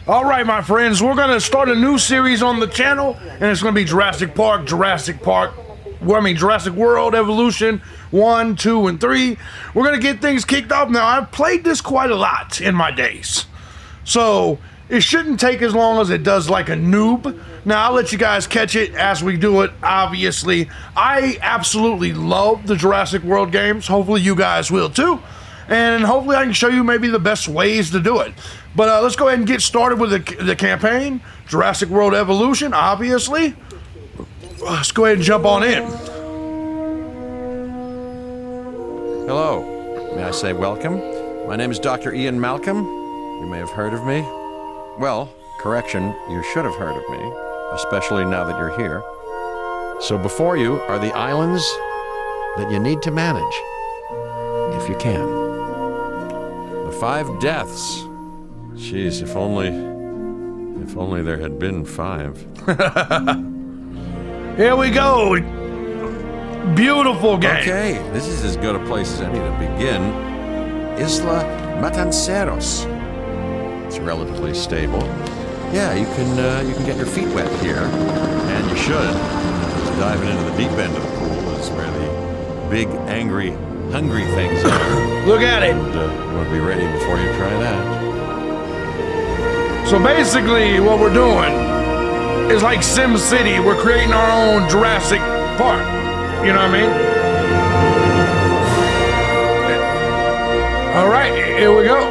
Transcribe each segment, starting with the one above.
All right, my friends, we're going to start a new series on the channel, and it's going to be Jurassic World Evolution 1, 2, and 3. We're going to get things kicked off. Now, I've played this quite a lot in my days, so it shouldn't take as long as it does like a noob. Now, I'll let you guys catch it as we do it, obviously. I absolutely love the Jurassic World games. Hopefully, you guys will too. And hopefully I can show you maybe the best ways to do it. But let's go ahead and get started with the campaign. Jurassic World Evolution, obviously. Let's go ahead and jump on in. Hello. May I say welcome? My name is Dr. Ian Malcolm. You may have heard of me. Well, correction, you should have heard of me, especially now that you're here. So before you are the islands that you need to manage, if you can. 5 deaths. Jeez, if only there had been 5. Here we go. Beautiful game. Okay, this is as good a place as any to begin. Isla Matanceros. It's relatively stable. Yeah, you can get your feet wet here, and you should. Just diving into the deep end of the pool is where the big, angry, hungry things are. Look at it. Want to be ready before you try that. So basically, what we're doing is like Sim City. We're creating our own Jurassic Park. You know what I mean? All right, here we go.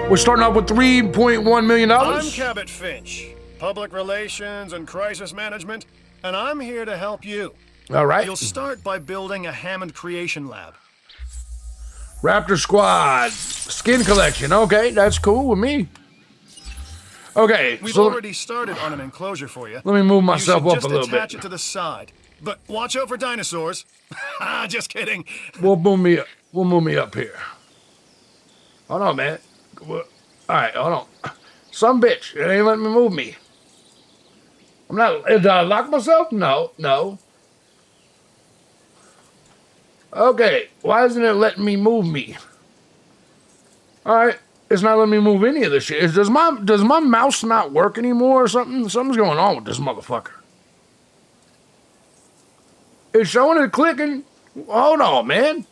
We're starting off with $3.1 million. I'm Cabot Finch, Public Relations and Crisis Management, and I'm here to help you. All right. You'll start by building a Hammond Creation Lab. Raptor Squad skin collection. Okay, that's cool with me. Okay, We've so already started on an enclosure for you. let me move myself up a little just attach bit. it to the side, but watch out for dinosaurs. Just kidding. We'll move me up. We'll move me up here. Hold on, man. All right, hold on. Some bitch, it ain't letting me move me. I'm not. Did I lock myself? No. Okay, why isn't it letting me move me? All right, it's not letting me move any of this shit. Does my mouse not work anymore or something? Something's going on with this motherfucker. It's showing it clicking. Hold on, man.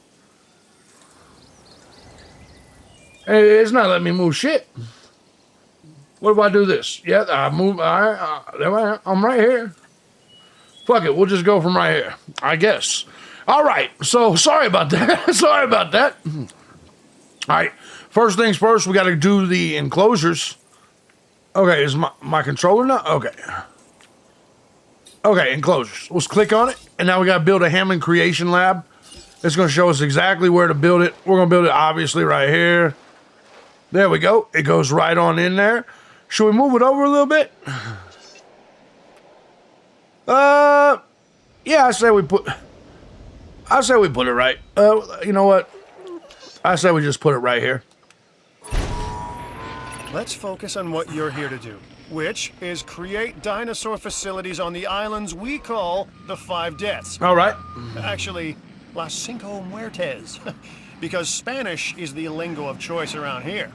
It's not letting me move shit. What if I do this? Yeah, I move. All right, there I am. I'm right here. Fuck it, we'll just go from right here, I guess. All right, so sorry about that. Sorry about that. All right, first things first, we got to do the enclosures. Okay, is my controller now? Okay, enclosures. Let's click on it, and now we got to build a Hammond Creation Lab. It's going to show us exactly where to build it. We're going to build it, obviously, right here. There we go. It goes right on in there. Should we move it over a little bit? Yeah, I say we put it right. You know what? I say we just put it right here. Let's focus on what you're here to do, which is create dinosaur facilities on the islands we call the 5 Deaths. All right. Actually, Las Cinco Muertes, because Spanish is the lingo of choice around here.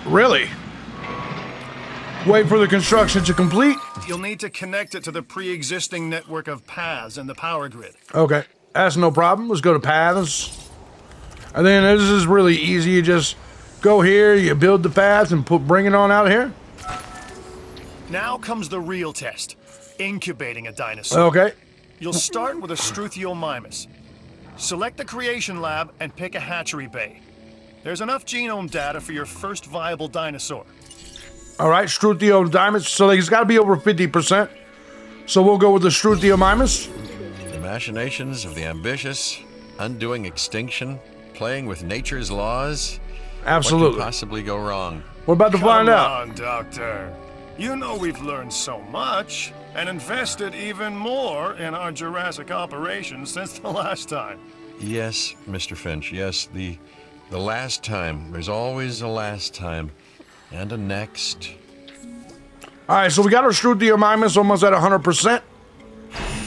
Really? Wait for the construction to complete? You'll need to connect it to the pre-existing network of paths and the power grid. Okay, that's no problem. Let's go to paths. And then this is really easy. You just go here, you build the path, and bring it on out here. Now comes the real test, incubating a dinosaur. Okay. You'll start with a Struthiomimus. Select the creation lab and pick a hatchery bay. There's enough genome data for your first viable dinosaur. All right, Struthiomimus. So it's got to be over 50%. So we'll go with the Struthiomimus. The machinations of the ambitious, undoing extinction, playing with nature's laws. Absolutely. What could possibly go wrong? We're about to find out. Come on, Doctor. You know we've learned so much and invested even more in our Jurassic operations since the last time. Yes, Mr. Finch, yes, the last time. There's always a last time. And a next. All right, so we got our Struthiomimus almost at 100%.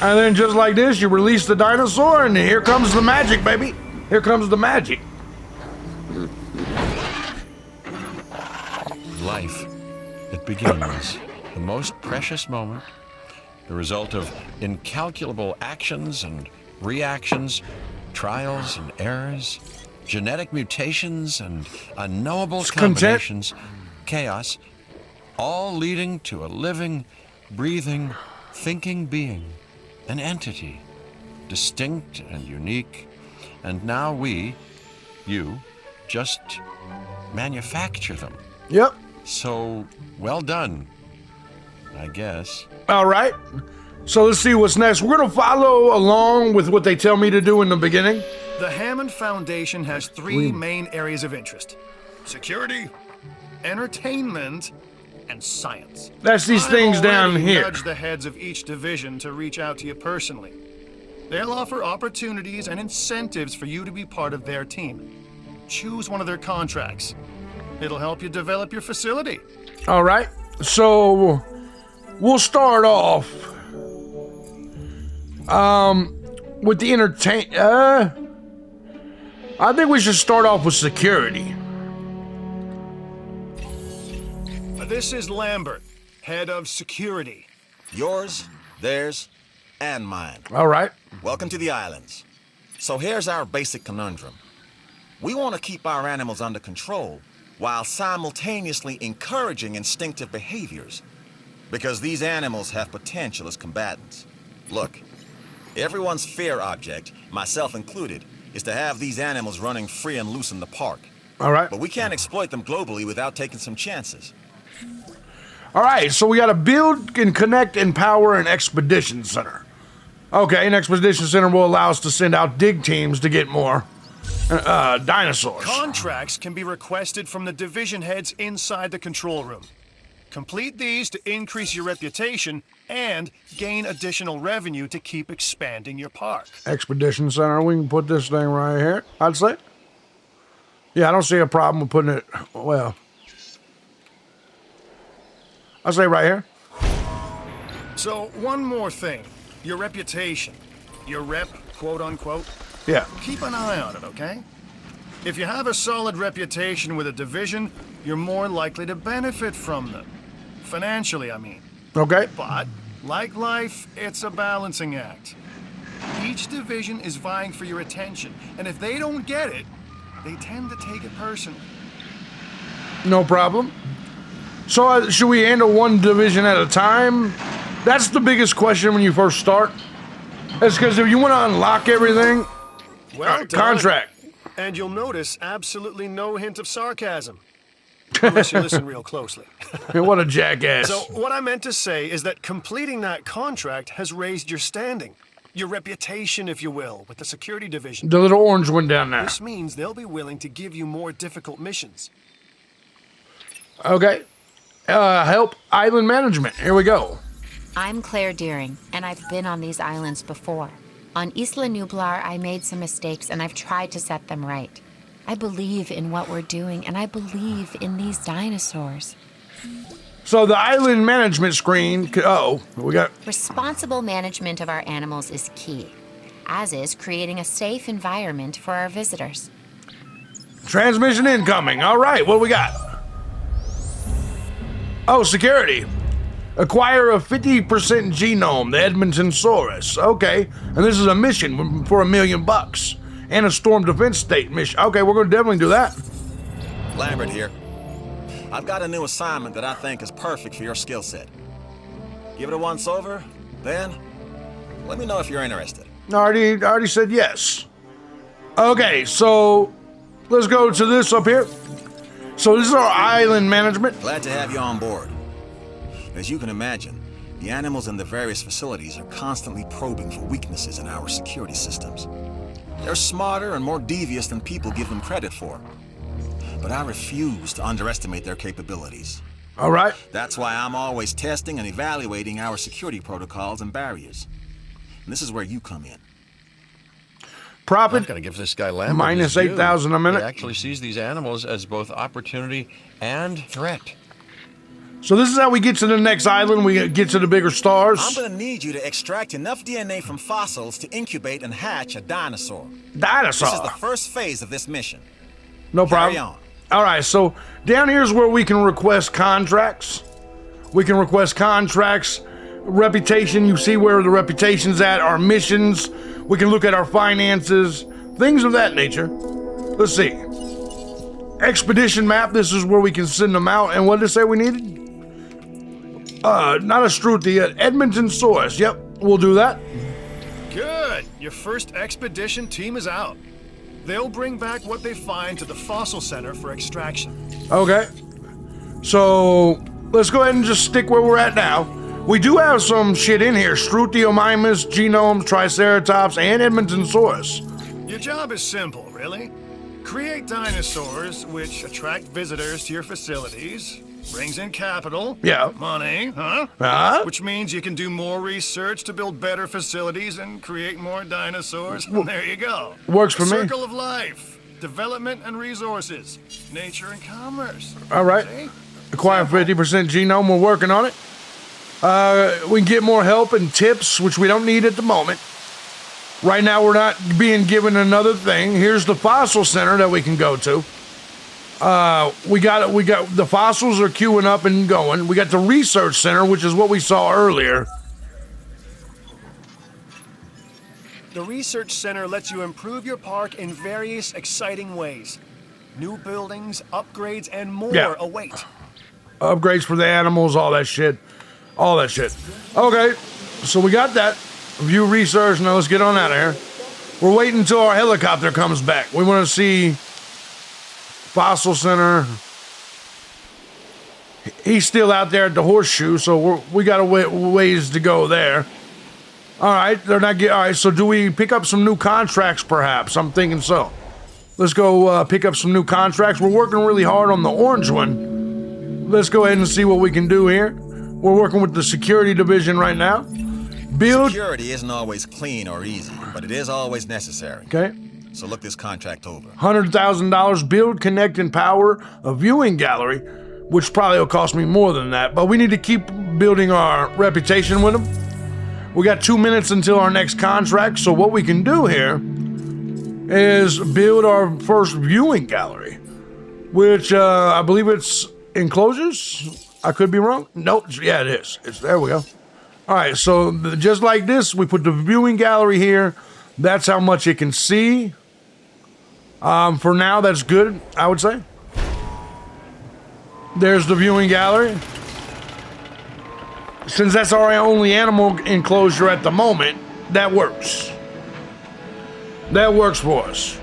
And then just like this, you release the dinosaur, and here comes the magic, baby. Here comes the magic. of life, it begins, the most precious moment, the result of incalculable actions and reactions, trials and errors, genetic mutations and unknowable combinations, chaos, all leading to a living, breathing, thinking being, an entity, distinct and unique, and now we, you, just manufacture them. Yep. So, well done, I guess. All right. So let's see what's next. We're going to follow along with what they tell me to do in the beginning. The Hammond Foundation has three main areas of interest: security, entertainment, and science. That's these things down here. Nudge the heads of each division to reach out to you personally. They'll offer opportunities and incentives for you to be part of their team. Choose one of their contracts. It'll help you develop your facility. All right. So we'll start off with the I think we should start off with security. This is Lambert, head of security. Yours, theirs, and mine. All right. Welcome to the islands. So here's our basic conundrum. We want to keep our animals under control while simultaneously encouraging instinctive behaviors, because these animals have potential as combatants. Look, everyone's fear object, myself included, is to have these animals running free and loose in the park. All right. But we can't exploit them globally without taking some chances. All right. So we got to build and connect, empower an expedition center. Okay. An expedition center will allow us to send out dig teams to get more dinosaurs. Contracts can be requested from the division heads inside the control room. Complete these to increase your reputation and gain additional revenue to keep expanding your park. Expedition center. We can put this thing right here, I'd say. Yeah, I don't see a problem with putting it, well, I'll say right here. So, one more thing. Your reputation. Your rep, quote unquote. Yeah. Keep an eye on it, okay? If you have a solid reputation with a division, you're more likely to benefit from them. Financially, I mean. Okay. But, like life, it's a balancing act. Each division is vying for your attention, and if they don't get it, they tend to take it personally. No problem. So should we handle one division at a time? That's the biggest question when you first start. That's because if you want to unlock everything, Well done. contract. And you'll notice absolutely no hint of sarcasm. Unless you listen real closely. What a jackass. So, what I meant to say is that completing that contract has raised your standing. Your reputation, if you will, with the security division. The little orange one down there. This means they'll be willing to give you more difficult missions. Okay. Help island management. Here we go. I'm Claire Deering, and I've been on these islands before. On Isla Nublar, I made some mistakes, and I've tried to set them right. I believe in what we're doing, and I believe in these dinosaurs. So the island management screen. Oh, we got. Responsible management of our animals is key, as is creating a safe environment for our visitors. Transmission incoming. All right, what do we got? Oh, security. Acquire a 50% genome, the Edmontonsaurus. Okay, and this is a mission for $1 million. And a storm defense state mission. Okay, we're going to definitely do that. Lambert here. I've got a new assignment that I think is perfect for your skill set. Give it a once over, then let me know if you're interested. I already said yes. Okay, so let's go to this up here. So this is our island management. Glad to have you on board. As you can imagine, the animals in the various facilities are constantly probing for weaknesses in our security systems. They're smarter and more devious than people give them credit for. But I refuse to underestimate their capabilities. All right. That's why I'm always testing and evaluating our security protocols and barriers. And this is where you come in. Profit I've got to give this guy Lambert minus his due. 8,000 a minute. He actually sees these animals as both opportunity and threat. So this is how we get to the next island. We get to the bigger stars. I'm gonna need you to extract enough DNA from fossils to incubate and hatch a dinosaur. Dinosaur. This is the first phase of this mission. No Carry problem. on. All right, so down here is where we can request contracts. We can request contracts, reputation. You see where the reputation's at, our missions. We can look at our finances, things of that nature. Let's see. Expedition map, this is where we can send them out. And what did it say we needed? Not a Struthia, Edmonton source. Yep, we'll do that. Good. Your first expedition team is out. They'll bring back what they find to the fossil center for extraction. Okay. So let's go ahead and just stick where we're at now. We do have some shit in here. Struthiomimus, Genomes, Triceratops, and Edmonton source. Your job is simple, really. Create dinosaurs, which attract visitors to your facilities, brings in capital, Yeah. money, huh? Huh? Which means you can do more research to build better facilities and create more dinosaurs. And there you go. Works for me. Circle of life, development and resources, nature and commerce. All right. See? Acquire 50% genome. We're working on it. We can get more help and tips, which we don't need at the moment. Right now, we're not being given another thing. Here's the fossil center that we can go to. We got the fossils are queuing up and going. We got the research center, which is what we saw earlier. The research center lets you improve your park in various exciting ways. New buildings, upgrades, and more Yeah. await. Upgrades for the animals, all that shit. All that shit. Okay, so we got that. View research. Now let's get on out of here. We're waiting until our helicopter comes back. We want to see Fossil Center. He's still out there at the horseshoe, so we got a ways to go there. All right, they're not getting. All right, so do we pick up some new contracts? Perhaps I'm thinking so. Let's go pick up some new contracts. We're working really hard on the orange one. Let's go ahead and see what we can do here. We're working with the security division right now. Build. Security isn't always clean or easy, but it is always necessary. Okay. So look this contract over. $100,000. Build, connect, and power a viewing gallery, which probably will cost me more than that. But we need to keep building our reputation with them. We got 2 minutes until our next contract. So what we can do here is build our first viewing gallery, which I believe it's enclosures. I could be wrong. Nope. Yeah, it is. There we go. All right. So just like this, we put the viewing gallery here. That's how much it can see. For now, that's good, I would say. There's the viewing gallery. Since that's our only animal enclosure at the moment, that works. That works for us.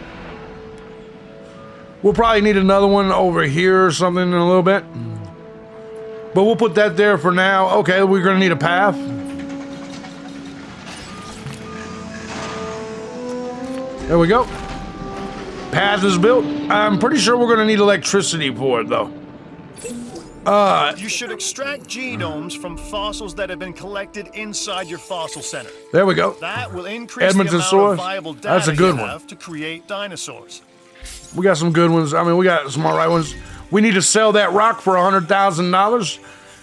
We'll probably need another one over here or something in a little bit. But we'll put that there for now. Okay, we're going to need a path. There we go. Path is built. I'm pretty sure we're going to need electricity for it, though. You should extract genomes from fossils that have been collected inside your fossil center. There we go. That will increase Edmonton the amount source. of viable data That's a good you one. have to create dinosaurs. We got some good ones. I mean, we got some all right ones. We need to sell that rock for $100,000.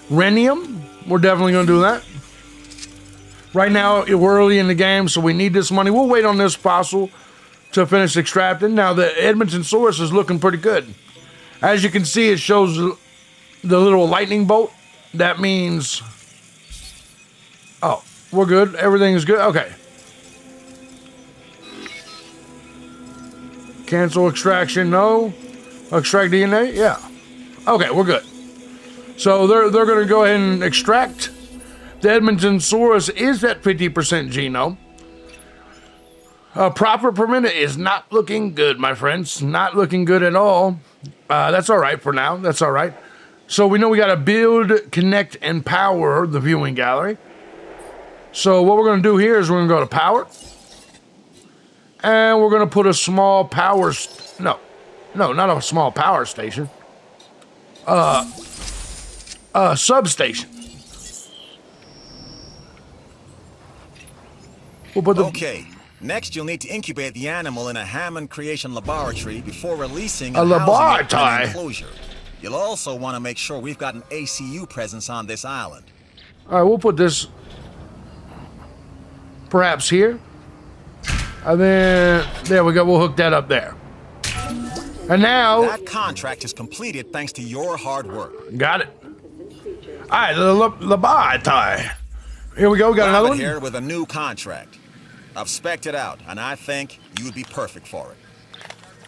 Rhenium. We're definitely going to do that. Right now, we're early in the game, so we need this money. We'll wait on this fossil to finish extracting. Now, the Edmonton source is looking pretty good. As you can see, it shows the little lightning bolt. That means... Oh, we're good. Everything is good. Okay. Cancel extraction. No. Extract DNA. Yeah. Okay, we're good. So they're going to go ahead and extract. The Edmonton source is at 50% genome. Proper per minute is not looking good, my friends. Not looking good at all. That's all right for now. That's all right. So we know we got to build, connect, and power the viewing gallery. So what we're going to do here is we're going to go to power. And we're going to put a small power... No, not a small power station. Substation. We'll put the... Okay. Next, you'll need to incubate the animal in a Hammond creation laboratory before releasing A and housing it in laboratory? an enclosure. You'll also want to make sure we've got an ACU presence on this island. All right, we'll put this perhaps here. And then, there we go. We'll hook that up there. And now... That contract is completed thanks to your hard work. Got it. All right, the bar tie. Here we go. We got another one. Here with a new contract. I've spec'd it out, and I think you would be perfect for it.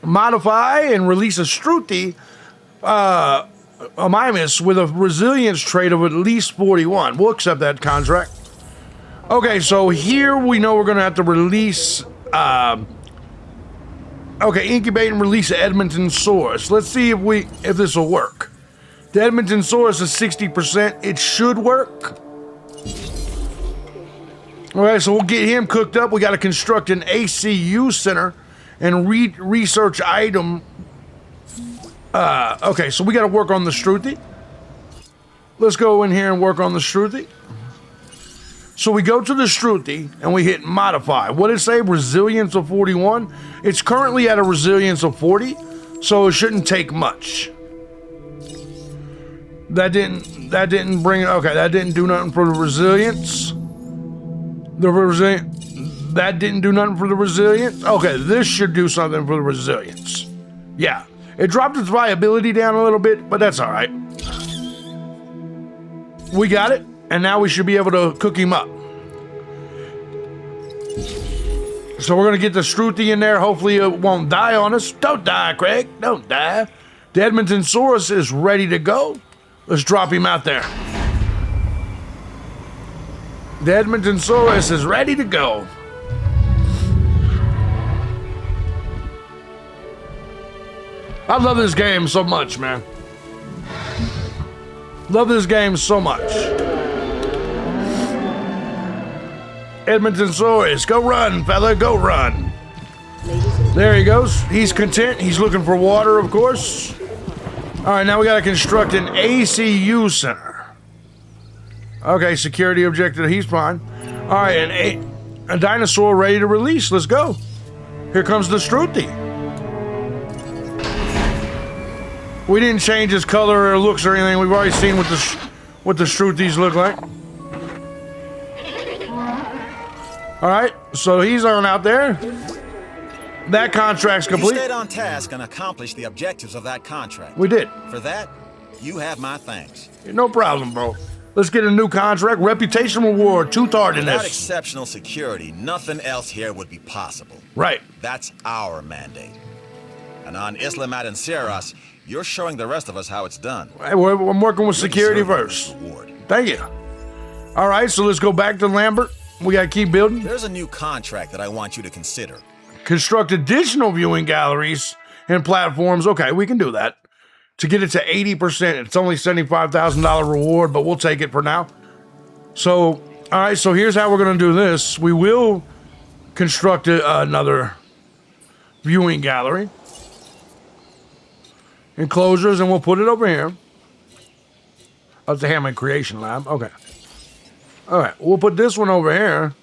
Modify and release a Struthi, a Mimus with a resilience trait of at least 41. We'll accept that contract. Okay, so here we know we're going to have to release... incubate and release Edmonton Source. Let's see if this will work. The Edmonton Source is 60%. It should work. Okay, so we'll get him cooked up. We got to construct an ACU center and research item. Okay, so we got to work on the Struthi. Let's go in here and work on the Struthi. So we go to the Struthi and we hit modify. What did it say? Resilience of 41. It's currently at a resilience of 40, so it shouldn't take much. That didn't bring it. Okay, that didn't do nothing for the resilience. That didn't do nothing for the resilience. Okay, this should do something for the resilience. Yeah, it dropped its viability down a little bit, but that's all right. We got it, and now we should be able to cook him up. So we're gonna get the Struthi in there. Hopefully it won't die on us. Don't die, Craig. Don't die. The Edmonton Source is ready to go. Let's drop him out there. The Edmonton Source is ready to go. I love this game so much, man. Love this game so much. Edmonton Source, go run, fella, go run. There he goes. He's content. He's looking for water, of course. All right, now we got to construct an ACU center. Okay, security objective. He's fine. All right, a dinosaur ready to release. Let's go. Here comes the Struthi. We didn't change his color or looks or anything. We've already seen what the Struthis look like. All right, so he's on out there. That contract's complete. You stayed on task and accomplished the objectives of that contract. We did. For that, you have my thanks. No problem, bro. Let's get a new contract. Reputation reward, tooth Without hardiness. exceptional security, nothing else here would be possible. Right. That's our mandate. And on Isla Matanceros, you're showing the rest of us how it's done. Hey, I'm working with security first. Reward. Thank you. All right, so let's go back to Lambert. We got to keep building. There's a new contract that I want you to consider. Construct additional viewing galleries and platforms. Okay, we can do that. To get it to 80%, it's only $75,000 reward, but we'll take it for now. So, all right, so here's how we're going to do this. We will construct another viewing gallery. Enclosures, and we'll put it over here. That's the Hammond Creation Lab. Okay. All right, we'll put this one over here.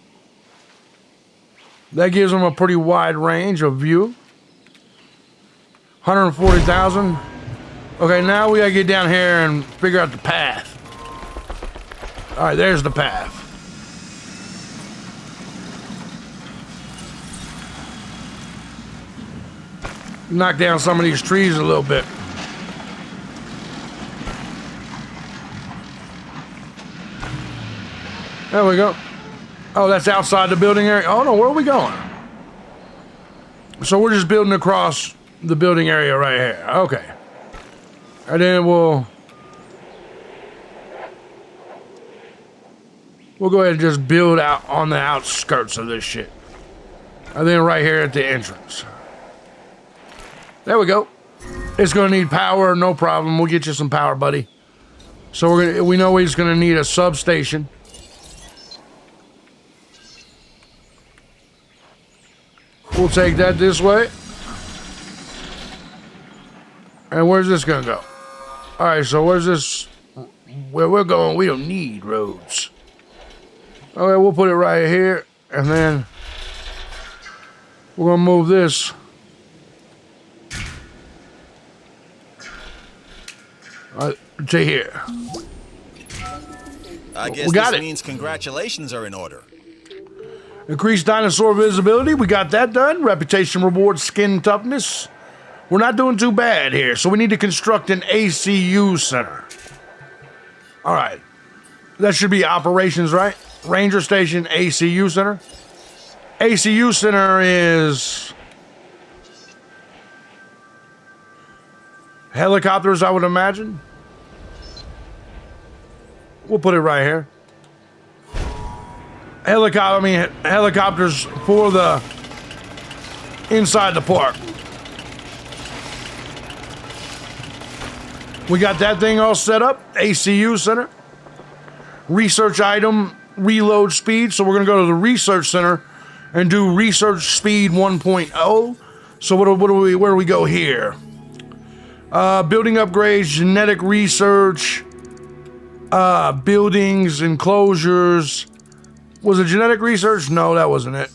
That gives them a pretty wide range of view. 140,000. Okay, now we gotta get down here and figure out the path. All right, there's the path. Knock down some of these trees a little bit. There we go. Oh, that's outside the building area. Oh, no, where are we going? So we're just building across the building area right here. Okay. And then we'll go ahead and just build out on the outskirts of this shit. And then right here at the entrance. There we go. It's gonna need power, no problem. We'll get you some power, buddy. So we know he's gonna need a substation. We'll take that this way. And where's this gonna go? All right, so where's this? Where we're going, we don't need roads. Okay, we'll put it right here, and then we're gonna move this. To here. I guess this means congratulations are in order. Increased dinosaur visibility, we got that done. Reputation reward, skin toughness. We're not doing too bad here. So we need to construct an ACU center. All right. That should be operations, right? Ranger Station, ACU center. ACU center is helicopters, I would imagine. We'll put it right here. Helicopters for the inside the park. We got that thing all set up. ACU center. Research item, reload speed. So we're going to go to the research center and do research speed 1.0. So where do we go here? Building upgrades, genetic research, buildings, enclosures. Was it genetic research? No, that wasn't it.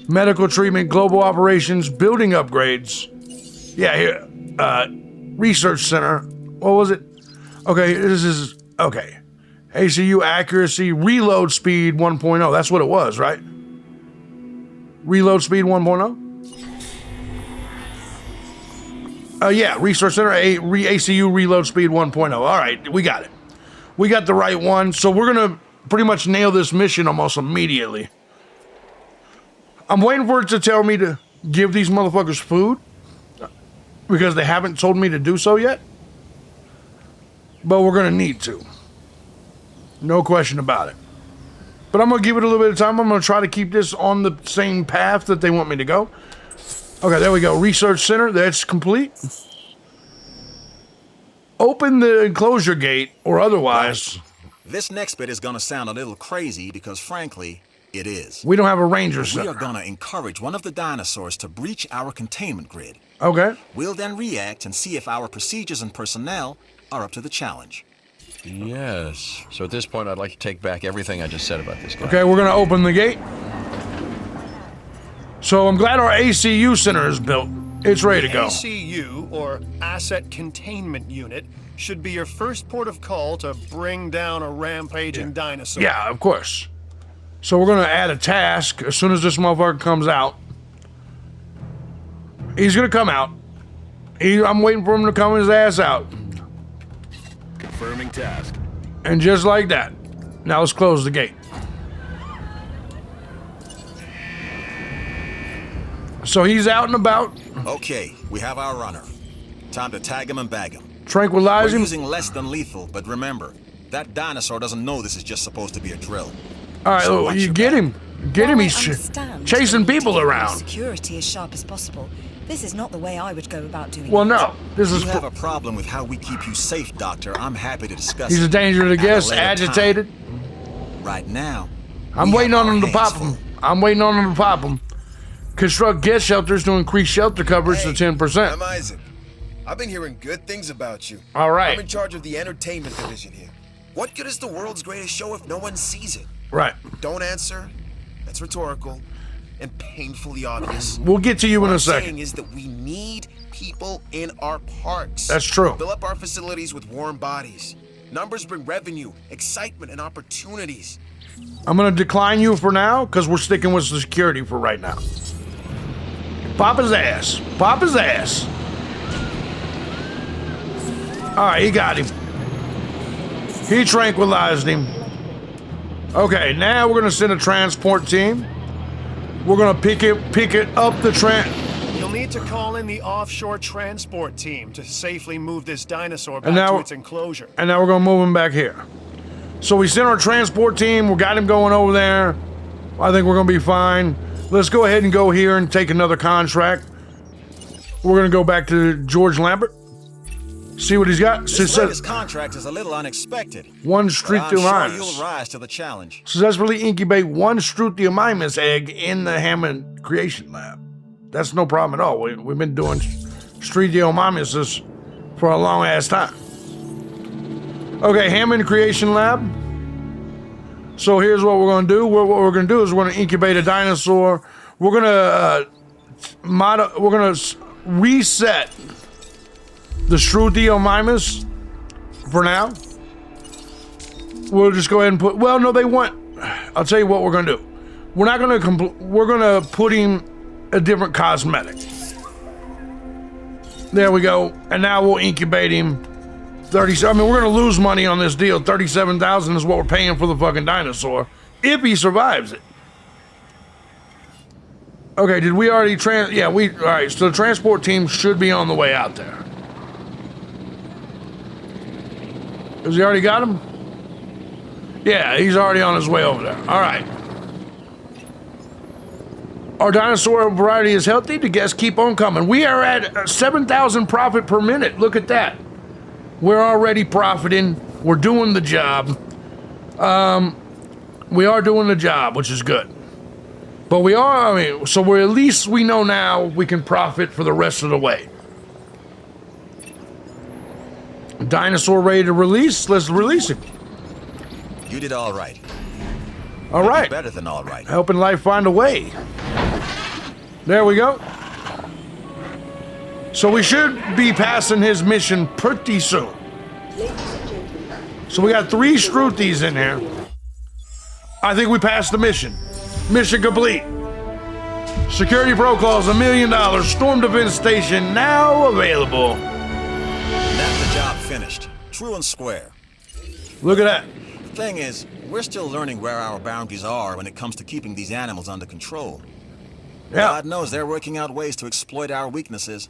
Medical treatment, global operations, building upgrades. Yeah, here. Research center. What was it? Okay, this is, okay. ACU accuracy, reload speed 1.0. That's what it was, right? Reload speed 1.0? Yeah, Research Center, ACU reload speed 1.0. All right, we got it. We got the right one. So we're going to pretty much nail this mission almost immediately. I'm waiting for it to tell me to give these motherfuckers food because they haven't told me to do so yet. But we're going to need to. No question about it. But I'm going to give it a little bit of time. I'm going to try to keep this on the same path that they want me to go. Okay, there we go. Research Center, that's complete. Open the enclosure gate or otherwise. This next bit is gonna sound a little crazy because frankly, it is. We don't have a ranger We center. are gonna encourage one of the dinosaurs to breach our containment grid. Okay. We'll then react and see if our procedures and personnel are up to the challenge. Yes. So at this point, I'd like to take back everything I just said about this guy. Okay, we're going to open the gate. So I'm glad our ACU center is built. It's ready to go. ACU, or Asset Containment Unit, should be your first port of call to bring down a rampaging dinosaur. Yeah, of course. So we're going to add a task as soon as this motherfucker comes out. He's going to come out. I'm waiting for him to come his ass out. Confirming task. And just like that. Now let's close the gate. So he's out and about. Okay, we have our runner. Time to tag him and bag him. Tranquilize We're him. using less than lethal, but remember, that dinosaur doesn't know this is just supposed to be a drill. All right, So watch you your get back. him. Get him. While I He's understand chasing that you people need to keep around. Security as sharp as possible. This is not the way I would go about doing Well, it. no. This If is. you have a problem with how we keep you safe, Doctor, I'm happy to discuss He's a it danger to at a guests. later time. Agitated. Right now, I'm we waiting have on our him to hands pop full. him. I'm waiting on him to pop him. Construct guest shelters to increase shelter coverage to 10%. I'm Isaac. I've been hearing good things about you. All right. I'm in charge of the entertainment division here. What good is the world's greatest show if no one sees it? Right. Don't answer. That's rhetorical and painfully obvious. We'll get to you What in a I'm second. saying is that we need people in our parks. That's true. Fill up our facilities with warm bodies. Numbers bring revenue, excitement, and opportunities. I'm going to decline you for now because we're sticking with security for right now. Pop his ass. Pop his ass. All right, he got him. He tranquilized him. Okay, now we're going to send a transport team. We're going to pick it up the You'll need to call in the offshore transport team to safely move this dinosaur back And now- to its enclosure. and now we're going to move him back here. So we sent our transport team. We got him going over there. I think we're going to be fine. Let's go ahead and go here and take another contract. We're going to go back to George Lambert. See what he's got. This latest contract is a little unexpected. One But I'm sure Struthiomimus. you'll rise to the challenge. Successfully incubate one Struthiomimus egg in the Hammond Creation Lab. That's no problem at all. We've been doing Struthiomimuses for a long ass time. Okay, Hammond Creation Lab. So here's what we're going to do. What we're going to do is we're going to incubate a dinosaur. We're going to reset the Struthiomimus for now. We'll just go ahead and put. Well, no, they want. I'll tell you what we're going to do. We're not going to. We're going to put him a different cosmetic. There we go. And now we'll incubate him. 30. I mean, we're gonna lose money on this deal. 37,000 is what we're paying for the fucking dinosaur if he survives it. Okay, did we already yeah, all right, so the transport team should be on the way out there. Has he already got him? Yeah, he's already on his way over there. All right. Our dinosaur variety is healthy. The guests keep on coming. We are at 7,000 profit per minute. Look at that. We're already profiting. We're doing the job. We are doing the job, which is good. But we are, I mean, so we're at least we know now we can profit for the rest of the way. Dinosaur ready to release? Let's release him. You did all right. All right. Better than all right. Helping life find a way. There we go. So we should be passing his mission pretty soon. So we got 3 Struthies in here. I think we passed the mission. Mission complete. Security protocols, $1 million. Storm defense station now available. That's the job finished. True and square. Look at that. Thing is, we're still learning where our boundaries are when it comes to keeping these animals under control. Yeah. God knows they're working out ways to exploit our weaknesses.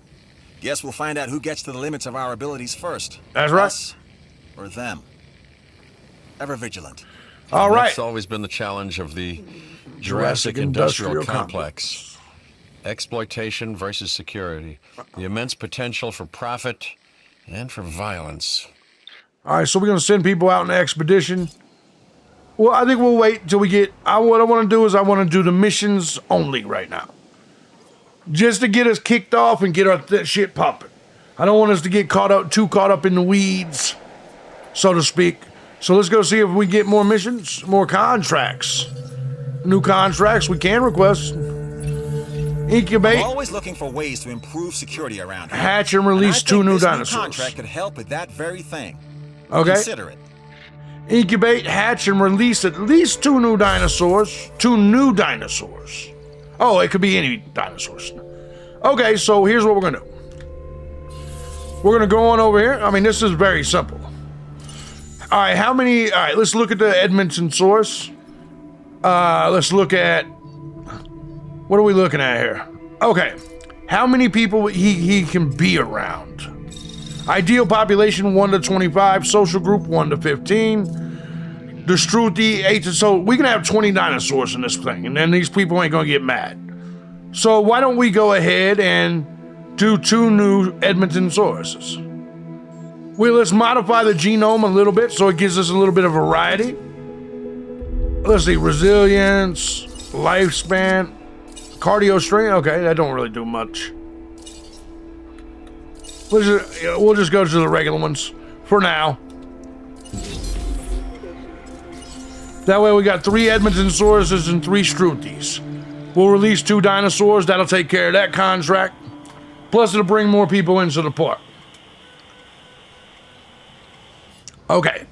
Guess we'll find out who gets to the limits of our abilities first. That's right. Us or them. Ever vigilant. All right. That's always been the challenge of the Jurassic Industrial Complex. Exploitation versus security. The immense potential for profit and for violence. All right, so we're going to send people out in the expedition. Well, I think we'll wait till we get... what I want to do is I want to do the missions only right now. Just to get us kicked off and get our shit popping. I don't want us to get too caught up in the weeds, so to speak. So let's go see if we get more missions, more contracts. New contracts we can request. Incubate. I'm always looking for ways to improve security around here. Hatch and release 2 new this dinosaurs. New contract could help with that very thing. Okay. Consider it. Incubate, hatch, and release at least 2 new dinosaurs. 2 new dinosaurs. Oh, it could be any dinosaurs. Okay, so here's what we're gonna do. We're gonna go on over here. I mean, this is very simple. All right, all right, let's look at the Edmonton source. Let's look at, what are we looking at here? Okay, how many people he can be around? Ideal population 1 to 25, social group 1 to 15. The Struthi 8 to, so we can have 20 dinosaurs in this thing, and then these people ain't gonna get mad. So why don't we go ahead and do 2 new Edmonton sources? Well, let's modify the genome a little bit so it gives us a little bit of variety. Let's see, resilience, lifespan, cardio strength. Okay, that don't really do much. We'll just go to the regular ones for now. That way we got 3 Edmonton sources and 3 Struthies. We'll release 2 dinosaurs. That'll take care of that contract. Plus it'll bring more people into the park. Okay.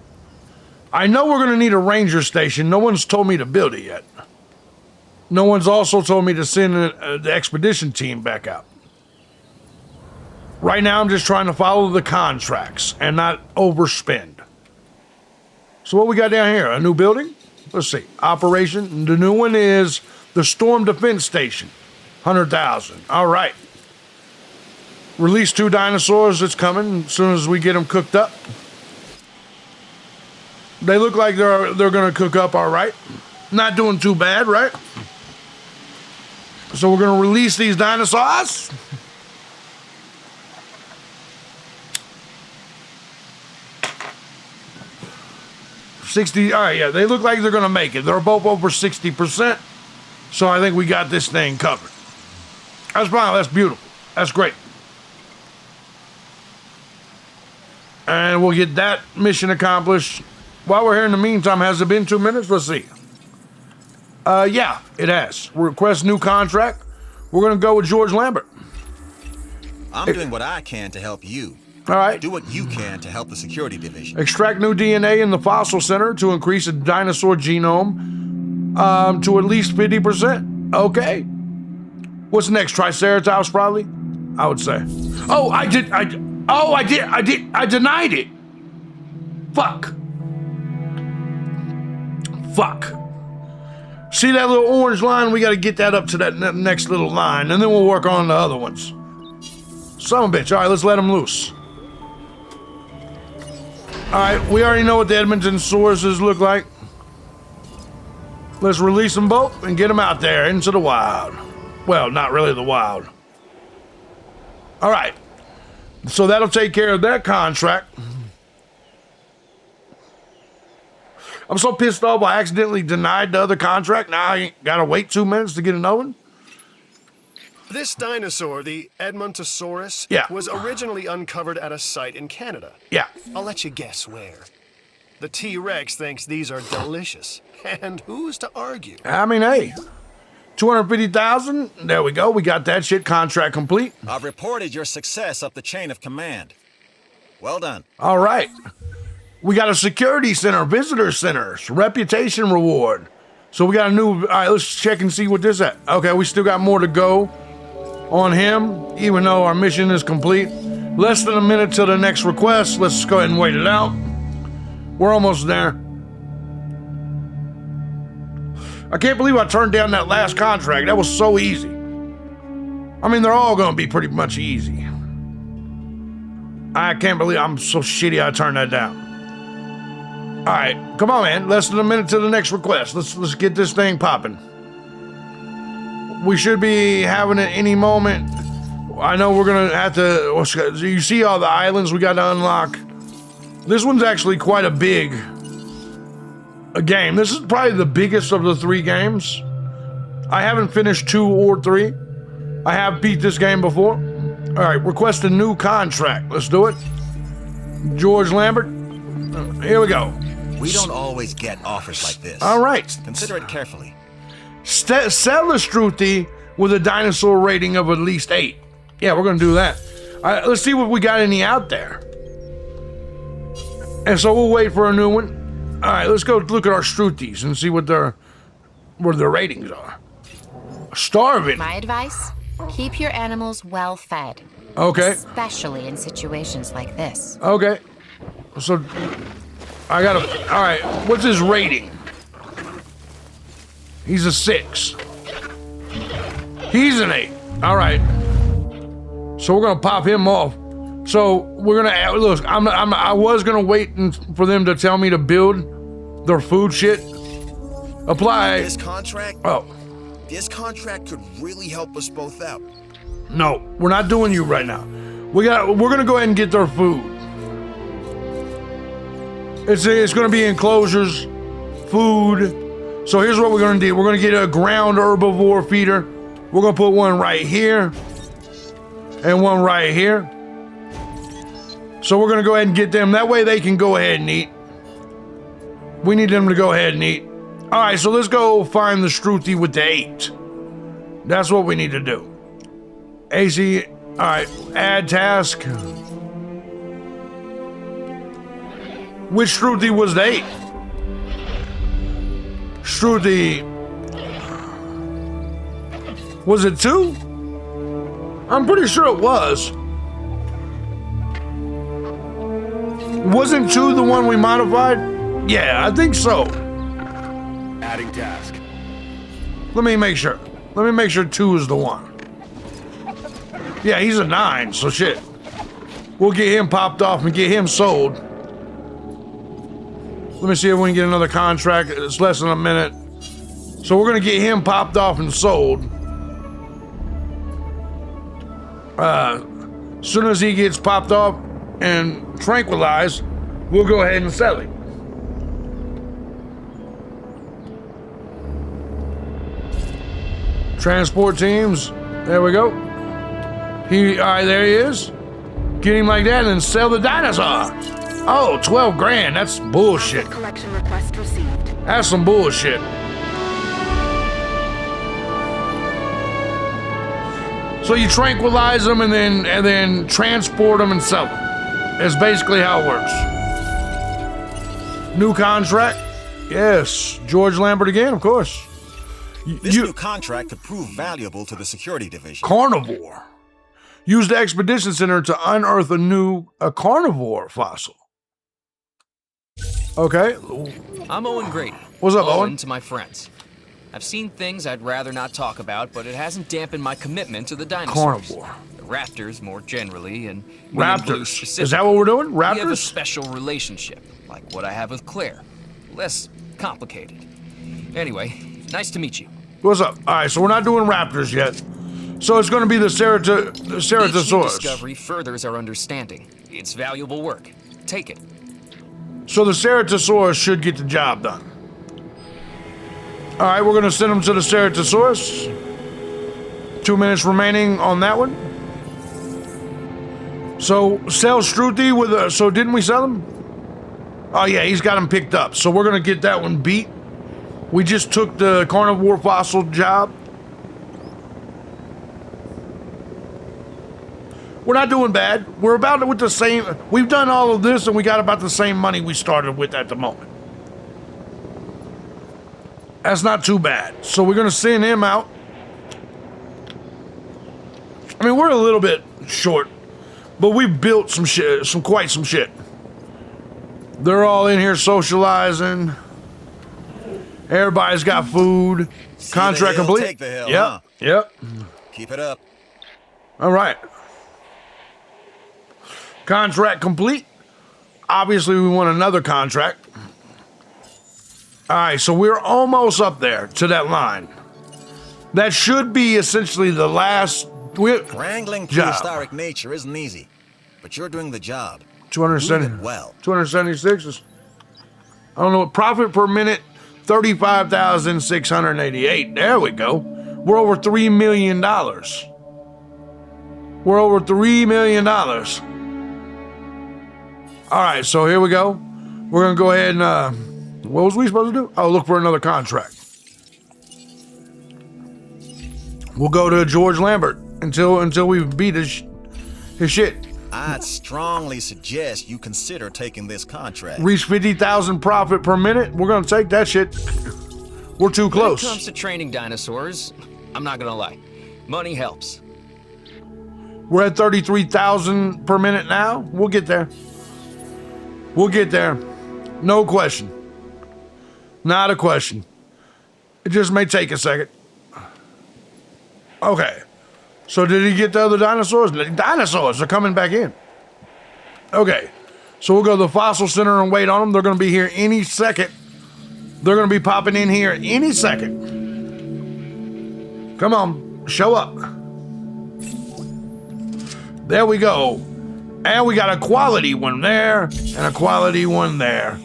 I know we're going to need a ranger station. No one's told me to build it yet. No one's also told me to send the expedition team back out. Right now, I'm just trying to follow the contracts and not overspend. So what we got down here? A new building? Let's see. Operation. The new one is the Storm Defense Station. 100,000. All right. Release 2 dinosaurs. It's coming as soon as we get them cooked up. They look like they're going to cook up all right. Not doing too bad, right? So we're going to release these dinosaurs. All right, yeah, they look like they're going to make it. They're both over 60%. So I think we got this thing covered. That's fine. That's beautiful. That's great. And we'll get that mission accomplished. While we're here in the meantime, has it been 2 minutes? Let's see. Yeah, it has. Request new contract. We're going to go with George Lambert. I'm doing what I can to help you. All right. Do what you can to help the security division. Extract new DNA in the fossil center to increase the dinosaur genome to at least 50%. Okay. What's next? Triceratops, probably? I would say. Oh, I denied it. Fuck. See that little orange line? We got to get that up to that next little line, and then we'll work on the other ones. Son of a bitch. All right, let's let them loose. All right, we already know what the Edmontosauruses look like. Let's release them both and get them out there into the wild. Well, not really the wild. All right. So that'll take care of that contract. I'm so pissed off I accidentally denied the other contract. Now I gotta wait 2 minutes to get another one. This dinosaur, the Edmontosaurus, Yeah. was originally uncovered at a site in Canada. Yeah. I'll let you guess where. The T-Rex thinks these are delicious. And who's to argue? I mean, hey, 250,000. There we go. We got that shit contract complete. I've reported your success up the chain of command. Well done. All right. We got a security center, visitor centers, reputation reward. So we got a new, all right, let's check and see what this at. Okay, we still got more to go on him, even though our mission is complete. Less than a minute till the next request. Let's go ahead and wait it out. We're almost there. I can't believe I turned down that last contract. That was so easy. I mean, they're all going to be pretty much easy. I can't believe I'm so shitty I turned that down. All right, come on, man. Less than a minute to the next request. Let's get this thing popping. We should be having it any moment. I know we're gonna have to. You see all the islands we got to unlock. This one's actually quite a game. This is probably the biggest of the 3 games. I haven't finished 2 or 3. I have beat this game before. All right, request a new contract. Let's do it. George Lambert. Here we go. We don't always get offers like this. All right. Consider it carefully. Sell the Struthi with a dinosaur rating of at least 8. Yeah, we're going to do that. All right, let's see what we got any out there. And so we'll wait for a new one. All right, let's go look at our Struthis and see what their ratings are. Starving. My advice? Keep your animals well fed. Okay. Especially in situations like this. Okay. So, I gotta. All right. What's his rating? He's a 6. He's an 8. All right. So we're gonna pop him off. So we're gonna look. I was gonna wait for them to tell me to build their food shit. Apply. This contract? Oh. This contract could really help us both out. No, we're not doing you right now. We're gonna go ahead and get their food. It's gonna be enclosures, food. So here's what we're gonna do. We're gonna get a ground herbivore feeder. We're gonna put one right here and one right here. So we're gonna go ahead and get them. That way they can go ahead and eat. We need them to go ahead and eat. All right, so let's go find the Struthi with the 8. That's what we need to do. AC, all right, add task. Which Struthi was the 8? Struthi. Was it 2? I'm pretty sure it was. Wasn't 2 the one we modified? Yeah, I think so. Adding task. Let me make sure. Let me make sure 2 is the one. Yeah, he's a 9, so shit. We'll get him popped off and get him sold. Let me see if we can get another contract. It's less than a minute. So we're gonna get him popped off and sold. As soon as he gets popped off and tranquilized, we'll go ahead and sell him. Transport teams. There we go. All right, there he is. Get him like that and then sell the dinosaur. Oh, 12 grand. That's bullshit. Collection request received. That's some bullshit. So you tranquilize them and then transport them and sell them. That's basically how it works. New contract? Yes. George Lambert again, of course. This new contract could prove valuable to the security division. Carnivore. Use the Expedition Center to unearth a carnivore fossil. Okay. I'm Owen Grady. What's up, Owen? To my friends. I've seen things I'd rather not talk about, but it hasn't dampened my commitment to the dinosaurs. Carnivore. The raptors, more generally, and women blue Raptors. specifically. Is that what we're doing? We have a Raptors? special relationship, like what I have with Claire. Less complicated. Anyway, nice to meet you. What's up? All right, so we're not doing raptors yet. So it's going to be the Each new Ceratosaurus. discovery furthers our understanding. It's valuable work. Take it. So the Ceratosaurus should get the job done. All right, we're going to send them to the Ceratosaurus. 2 minutes remaining on that one. So sell Struthi with a... So didn't we sell him? Oh yeah, he's got him picked up. So we're going to get that one beat. We just took the carnivore fossil job. We're not doing bad. We're about with the same... We've done all of this and we got about the same money we started with at the moment. That's not too bad. So we're going to send him out. I mean, we're a little bit short, but we built some shit, quite some shit. They're all in here socializing. Everybody's got food. Contract complete. Take the hill, Yep. huh? Yep. Keep it up. All right. Contract complete. Obviously, we want another contract. All right, so we're almost up there to that line. That should be essentially the last Wrangling job. prehistoric nature isn't easy, but you're doing the job. 270. Doing it well. 276 is, I don't know, profit per minute, 35,688. There we go. We're over $3 million. We're over $3 million. All right, so here we go. We're going to go ahead and, what was we supposed to do? Oh, look for another contract. We'll go to George Lambert until we beat his shit. I'd strongly suggest you consider taking this contract. Reach 50,000 profit per minute. We're gonna take that shit. We're too close. When it comes to training dinosaurs, I'm not gonna lie. Money helps. We're at 33,000 per minute now. We'll get there. We'll get there. No question. Not a question. It just may take a second. Okay. So did he get the other dinosaurs? The dinosaurs are coming back in. Okay. So we'll go to the fossil center and wait on them. They're going to be here any second. They're going to be popping in here any second. Come on. Show up. There we go. And we got a quality one there and a quality one there.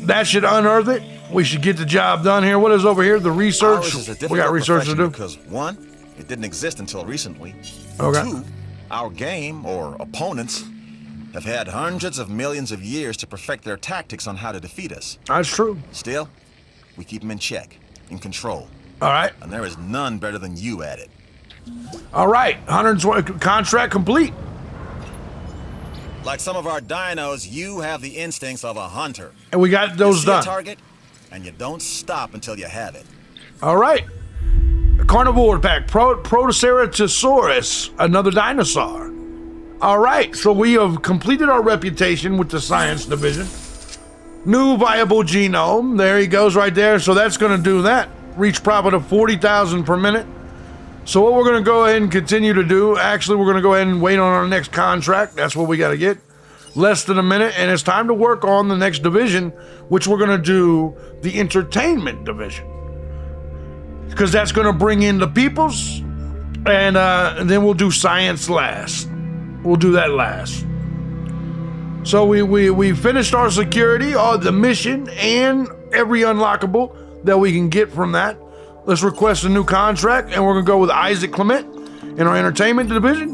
That should unearth it. We should get the job done here. What is over here? The research. Ours is a We got difficult research to profession do. Because one, it didn't exist until recently. Okay. Two, our game, or opponents, have had hundreds of millions of years to perfect their tactics on how to defeat us. That's true. Still, we keep them in check, in control. All right. And there is none better than you at it. All right. 120 contract complete. Like some of our dinos, you have the instincts of a hunter. And we got those You see a done. target, and you don't stop until you have it. All right. Carnivore pack. Protoceratosaurus. Another dinosaur. All right. So we have completed our reputation with the science division. New viable genome. There he goes right there. So that's going to do that. Reach profit of 40,000 per minute. So what we're going to go ahead and continue to do, actually, we're going to go ahead and wait on our next contract. That's what we got to get. Less than a minute, and it's time to work on the next division, which we're going to do the entertainment division. Because that's going to bring in the peoples, and then we'll do science last. We'll do that last. So we finished our security, the mission, and every unlockable that we can get from that. Let's request a new contract, and we're going to go with Isaac Clement in our entertainment division.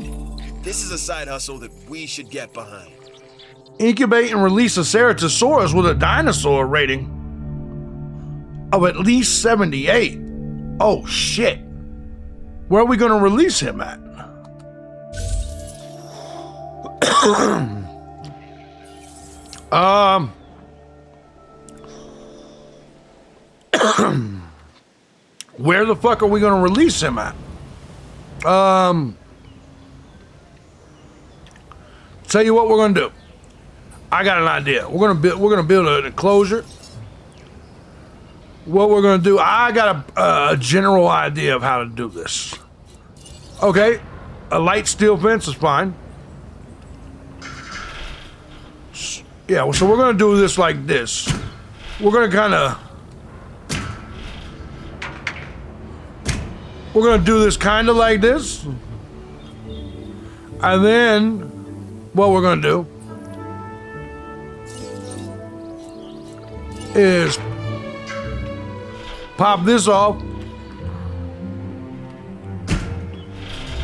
This is a side hustle that we should get behind. Incubate and release a Ceratosaurus with a dinosaur rating of at least 78. Oh, shit. Where are we going to release him at? Where the fuck are we going to release him at? Tell you what we're gonna do. I got an idea. We're gonna build an enclosure. What we're gonna do, I got a general idea of how to do this. Okay, a light steel fence is fine. Yeah, so we're gonna do this like this. We're gonna do this kind of like this. And then what we're gonna do is pop this off.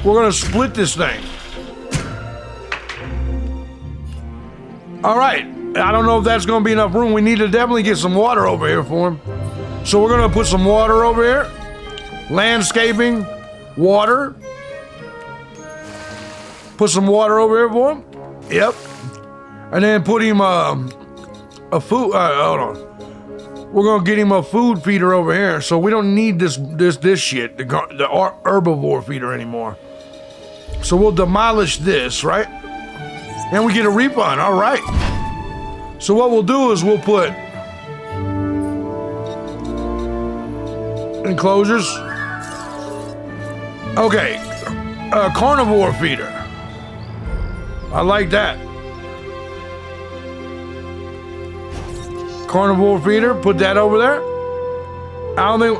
We're gonna split this thing. All right, I don't know if that's gonna be enough room. We need to definitely get some water over here for him. So we're gonna put some water over here. Landscaping, water. Put some water over here for him. Yep. And then put him a food, hold on. We're gonna get him a food feeder over here, so we don't need this shit, the herbivore feeder anymore. So we'll demolish this, right? And we get a refund, all right. So what we'll do is we'll put enclosures. Okay, a carnivore feeder. I like that. Carnivore feeder, put that over there. I don't think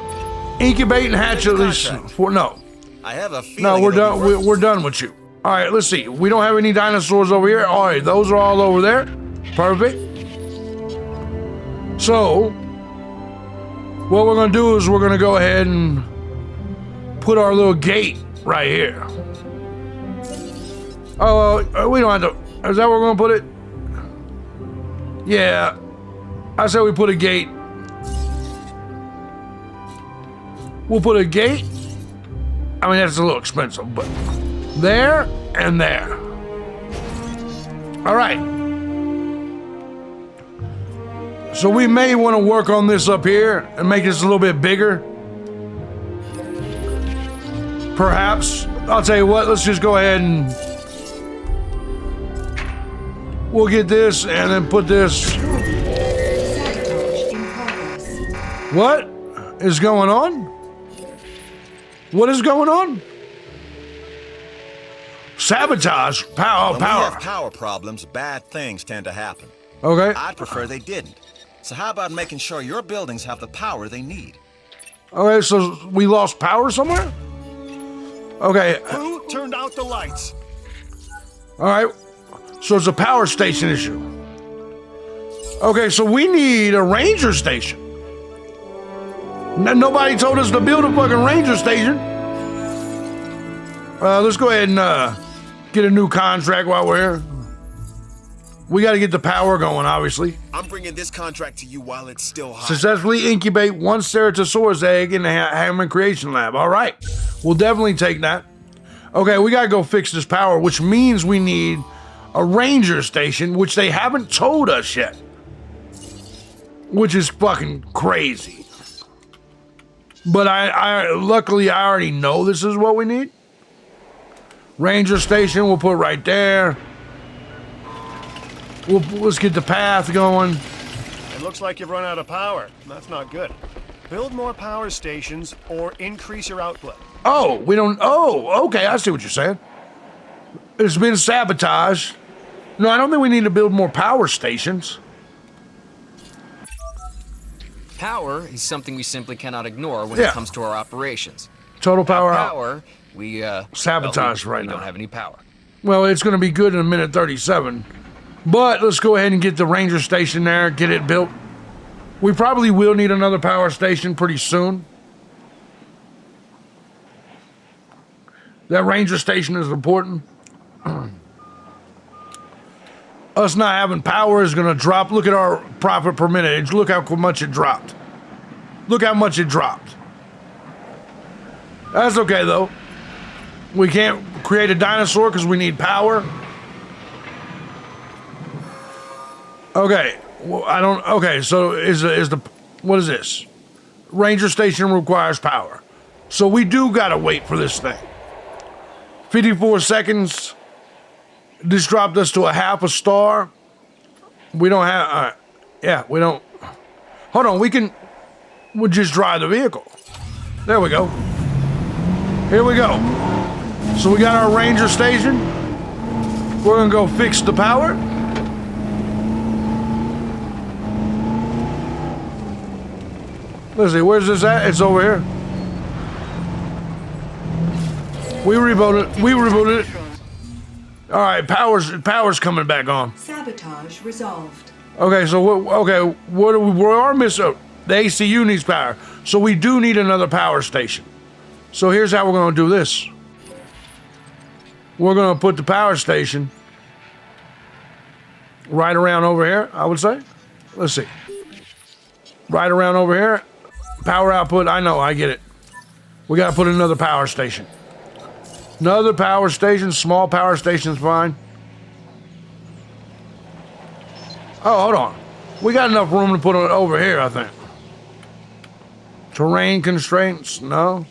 incubate and hatch at least for no. I have a feeling. No, we're done. We're done with you. All right, let's see. We don't have any dinosaurs over here. All right, those are all over there. Perfect. So, what we're gonna do is we're gonna go ahead and put our little gate right here. Oh, we don't have to. Is that where we're gonna put it? Yeah. I said we put a gate. We'll put a gate. I mean, that's a little expensive, but there and there. All right. So we may want to work on this up here and make this a little bit bigger. Perhaps. I'll tell you what, let's just go ahead and we'll get this and then put this. What is going on? What is going on? Sabotage. Power. When we have power problems, bad things tend to happen. Okay. I'd prefer they didn't. So how about making sure your buildings have the power they need? Okay, so we lost power somewhere? Okay. Who turned out the lights? All right. So it's a power station issue. Okay, so we need a ranger station. Nobody told us to build a fucking ranger station. Let's go ahead and get a new contract while we're here. We got to get the power going, obviously. I'm bringing this contract to you while it's still hot. Successfully incubate one Ceratosaurus egg in the Hammond Creation Lab. All right. We'll definitely take that. Okay, we got to go fix this power, which means we need a ranger station, which they haven't told us yet. Which is fucking crazy. But I luckily I already know this is what we need. Ranger station, we'll put right there. Let's get the path going. It looks like you've run out of power. That's not good. Build more power stations or increase your output. Oh, we don't. Oh, okay. I see what you're saying. It's been sabotaged. No, I don't think we need to build more power stations. Power is something we simply cannot ignore when it comes to our operations. Total power out. Power, we sabotage right now. We don't have any power. Well, it's going to be good in a minute 37. But let's go ahead and get the ranger station there, get it built. We probably will need another power station pretty soon. That ranger station is important. Us not having power is going to drop. Look at our profit per minute. Look how much it dropped. Look how much it dropped. That's okay, though. We can't create a dinosaur because we need power. Okay. Well, I don't... Okay, so is the... What is this? Ranger station requires power. So we do got to wait for this thing. 54 seconds. This dropped us to a half a star. We don't have, all right. Yeah, we don't. Hold on, we'll just drive the vehicle. There we go. Here we go. So we got our ranger station. We're gonna go fix the power. Let's see, where's this at? It's over here. We rebooted it. All right, power's coming back on. Sabotage resolved. Okay, so we are missing? Oh, the ACU needs power, so we do need another power station. So here's how we're going to do this. We're going to put the power station right around over here, I would say. Let's see. Right around over here. Power output, I know, I get it. We got to put another power station. Another power station, small power station's fine. Oh, hold on. We got enough room to put it over here, I think. Terrain constraints, no.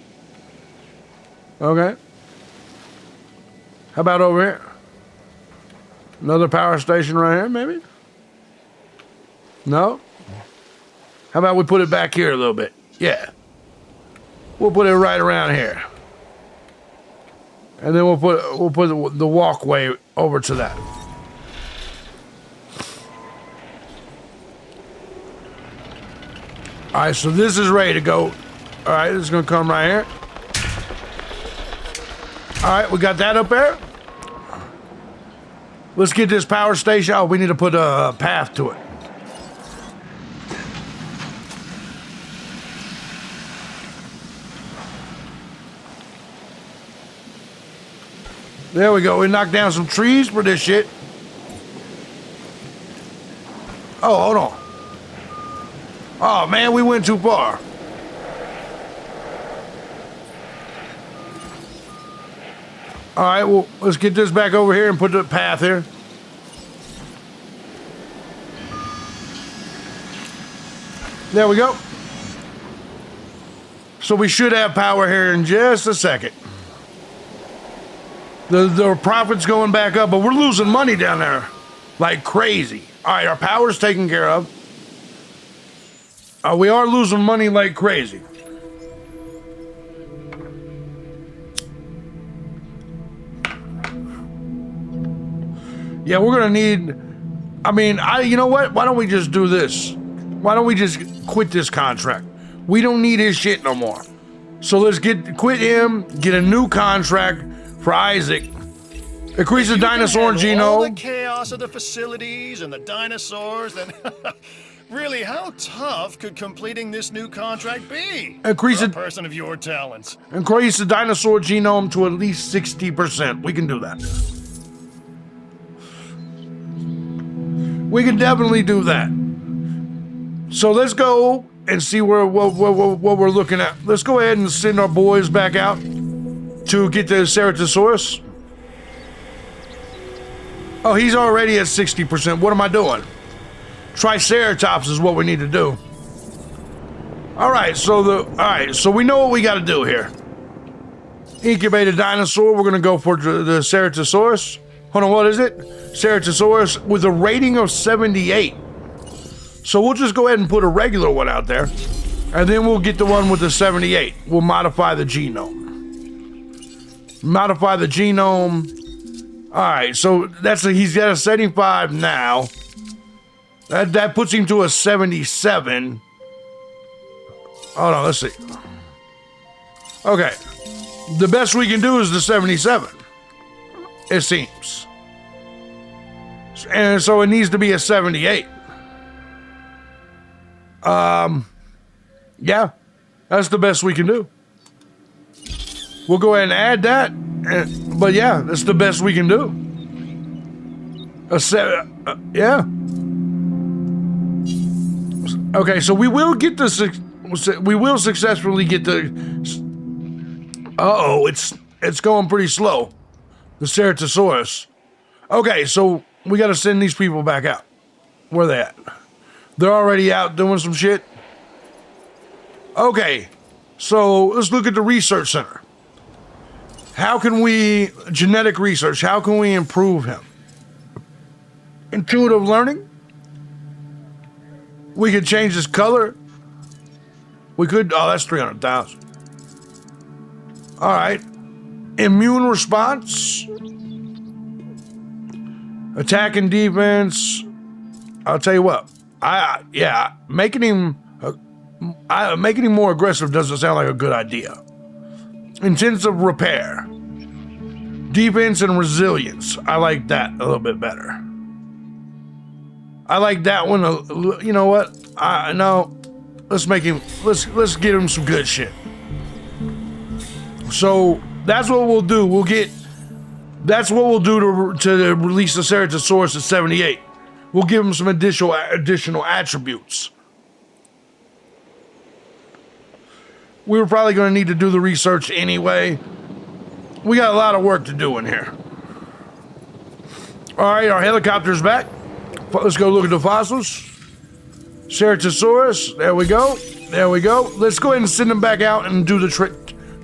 Okay. How about over here? Another power station right here, maybe? No? How about we put it back here a little bit? Yeah. We'll put it right around here. And then we'll put the walkway over to that. All right, so this is ready to go. All right, this is gonna come right here. All right, we got that up there. Let's get this power station. Oh, we need to put a path to it. There we go. We knocked down some trees for this shit. Oh, hold on. Oh, man, we went too far. All right, well, let's get this back over here and put the path here. There we go. So we should have power here in just a second. The profit's going back up, but we're losing money down there like crazy. All right, our power's taken care of. We are losing money like crazy. Yeah, we're gonna need. I mean, you know what? Why don't we just do this? Why don't we just quit this contract? We don't need his shit no more. So let's quit him, get a new contract for Isaac. Increase the dinosaur genome. All the chaos of the facilities and the dinosaurs, then really, how tough could completing this new contract be? Increase for a person of your talents. Increase the dinosaur genome to at least 60%. We can do that. We can definitely do that. So let's go and see what we're looking at. Let's go ahead and send our boys back out to get the Ceratosaurus. Oh, he's already at 60%. What am I doing? Triceratops is what we need to do. All right, so we know what we got to do here. Incubate a dinosaur. We're gonna go for the Ceratosaurus. Hold on, what is it? Ceratosaurus with a rating of 78. So we'll just go ahead and put a regular one out there, and then we'll get the one with the 78. We'll modify the genome. Modify the genome. All right, so he's got a 75 now. That puts him to a 77. Hold on, let's see. Okay, the best we can do is the 77. It seems. And so it needs to be a 78. Yeah, that's the best we can do. We'll go ahead and add that, but yeah, that's the best we can do. Yeah. Okay, so we will get we will successfully get the. Uh-oh, it's going pretty slow. The Ceratosaurus. Okay, so we got to send these people back out. Where they at? They're already out doing some shit. Okay, so let's look at the research center. How can we, genetic research, how can we improve him? Intuitive learning. We could change his color. We could, oh, that's 300,000. All right. Immune response. Attack and defense. I'll tell you what. Making him more aggressive doesn't sound like a good idea. Intensive repair. Defense and resilience. I like that a little bit better. I like that one. You know what? No. Let's make him. Let's get him some good shit. So that's what we'll do. That's what we'll do to release the Ceratosaurus at 78. We'll give him some additional attributes. We were probably going to need to do the research anyway. We got a lot of work to do in here. All right, our helicopter's back. Let's go look at the fossils. Ceratosaurus, there we go. There we go. Let's go ahead and send him back out and do the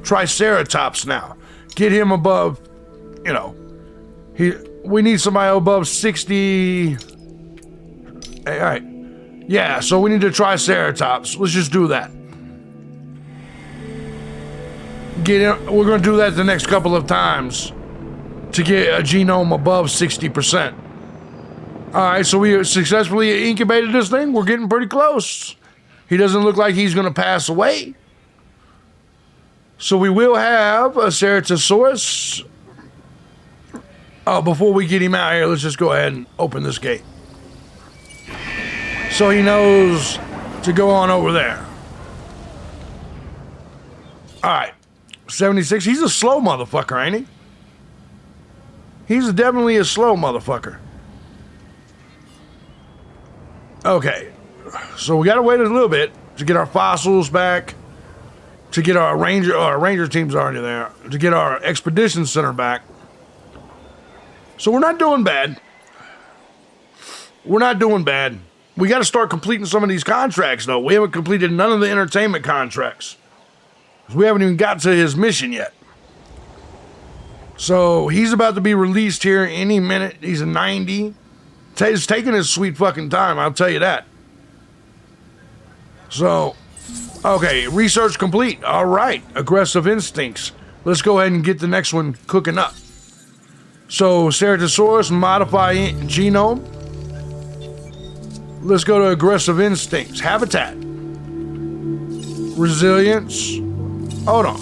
Triceratops now. Get him above, you know, we need somebody above 60. All right. Yeah, so we need a Triceratops. Let's just do that. We're going to do that the next couple of times to get a genome above 60%. All right, so we successfully incubated this thing. We're getting pretty close. He doesn't look like he's going to pass away. So we will have a Ceratosaurus. Oh, before we get him out here, let's just go ahead and open this gate. So he knows to go on over there. All right, 76. He's a slow motherfucker, ain't he? He's definitely a slow motherfucker. Okay, so we gotta wait a little bit to get our fossils back, to get our ranger team's already there, to get our expedition center back. So we're not doing bad. We're not doing bad. We gotta start completing some of these contracts though. We haven't completed none of the entertainment contracts. We haven't even got to his mission yet. So he's about to be released here any minute. He's a 90. He's taking his sweet fucking time, I'll tell you that. So, okay, research complete. All right, aggressive instincts. Let's go ahead and get the next one cooking up. So, Ceratosaurus, modify genome. Let's go to aggressive instincts. Habitat. Resilience. Hold on.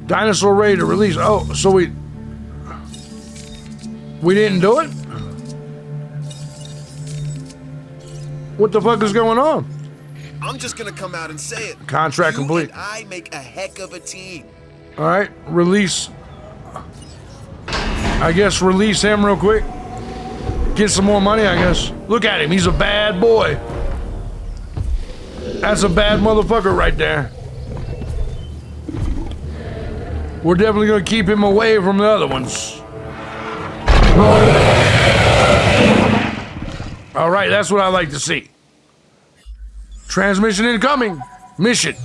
Dinosaur ready to release. Oh, so we didn't do it? What the fuck is going on? I'm just gonna come out and say it. Contract complete. And I make a heck of a team. All right, release. I guess release him real quick. Get some more money, I guess. Look at him, he's a bad boy. That's a bad motherfucker right there. We're definitely gonna keep him away from the other ones. All right, that's what I like to see. Transmission incoming. Mission.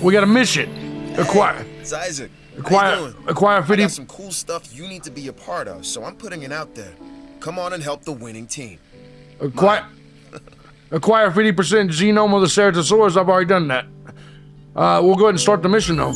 We got a mission. Acquire. It's Isaac. Acquire 50. I got some cool stuff you need to be a part of, so I'm putting it out there. Come on and help the winning team. Acquire 50% genome of the Ceratosaurus. I've already done that. We'll go ahead and start the mission though.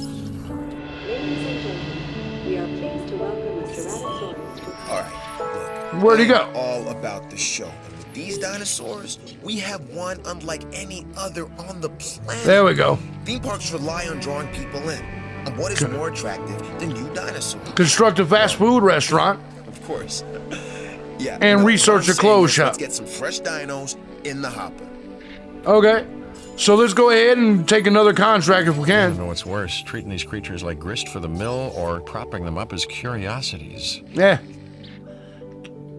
Where'd he go? All about the show. And with these dinosaurs, we have one unlike any other on the planet. There we go. Theme parks rely on drawing people in. And what is more attractive than new dinosaurs? Construct a fast food restaurant. Of course. Yeah. And research a clothes shop. Let's get some fresh dinos in the hopper. Okay. So let's go ahead and take another contract if we I can. don't know what's worse, treating these creatures like grist for the mill or propping them up as curiosities. Yeah.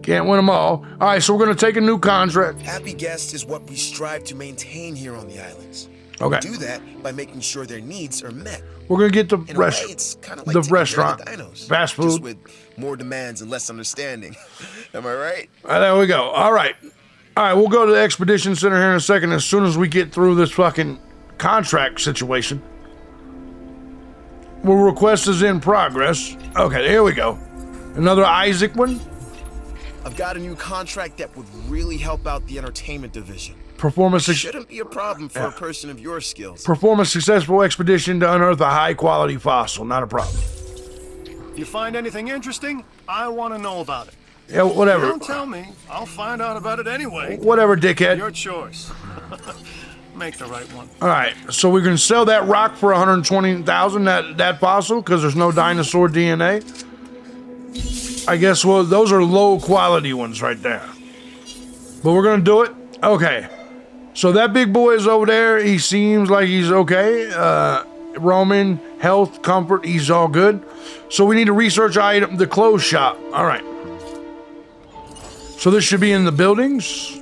Can't win them all. All right, so we're going to take a new contract. Happy guests is what we strive to maintain here on the islands. Okay. We do that by making sure their needs are met. We're going to get the In a way, it's kind of like the taking restaurant, care of the dinos, fast food. just with more demands and less understanding. Am I right? There we go. All right. All right, we'll go to the Expedition Center here in a second as soon as we get through this fucking contract situation. Well, request is in progress. Okay, here we go. Another Isaac one. I've got a new contract that would really help out the entertainment division. Shouldn't be a problem for a person of your skills. Perform a successful expedition to unearth a high-quality fossil. Not a problem. If you find anything interesting, I want to know about it. Yeah, whatever. Don't tell me. I'll find out about it anyway. Whatever, dickhead. Your choice. Make the right one. All right, so we can sell that rock for 120,000. That fossil, because there's no dinosaur DNA. I guess those are low quality ones right there. But we're gonna do it. Okay. So that big boy is over there. He seems like he's okay. Roman, health, comfort, he's all good. So we need to research item, the clothes shop. All right. So this should be in the buildings.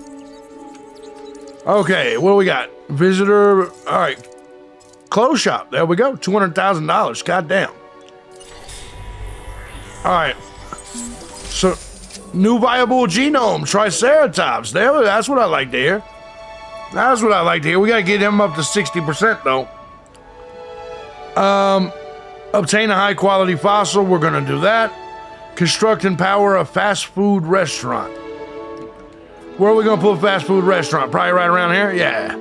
Okay, what do we got? Visitor, all right. Clothes shop, there we go. $200,000, goddamn. All right. So, new viable genome, Triceratops. That's what I like to hear. That's what I like to hear. We gotta get him up to 60% though. Obtain a high quality fossil, we're gonna do that. Construct and power a fast food restaurant. Where are we gonna put a fast food restaurant? Probably right around here? Yeah.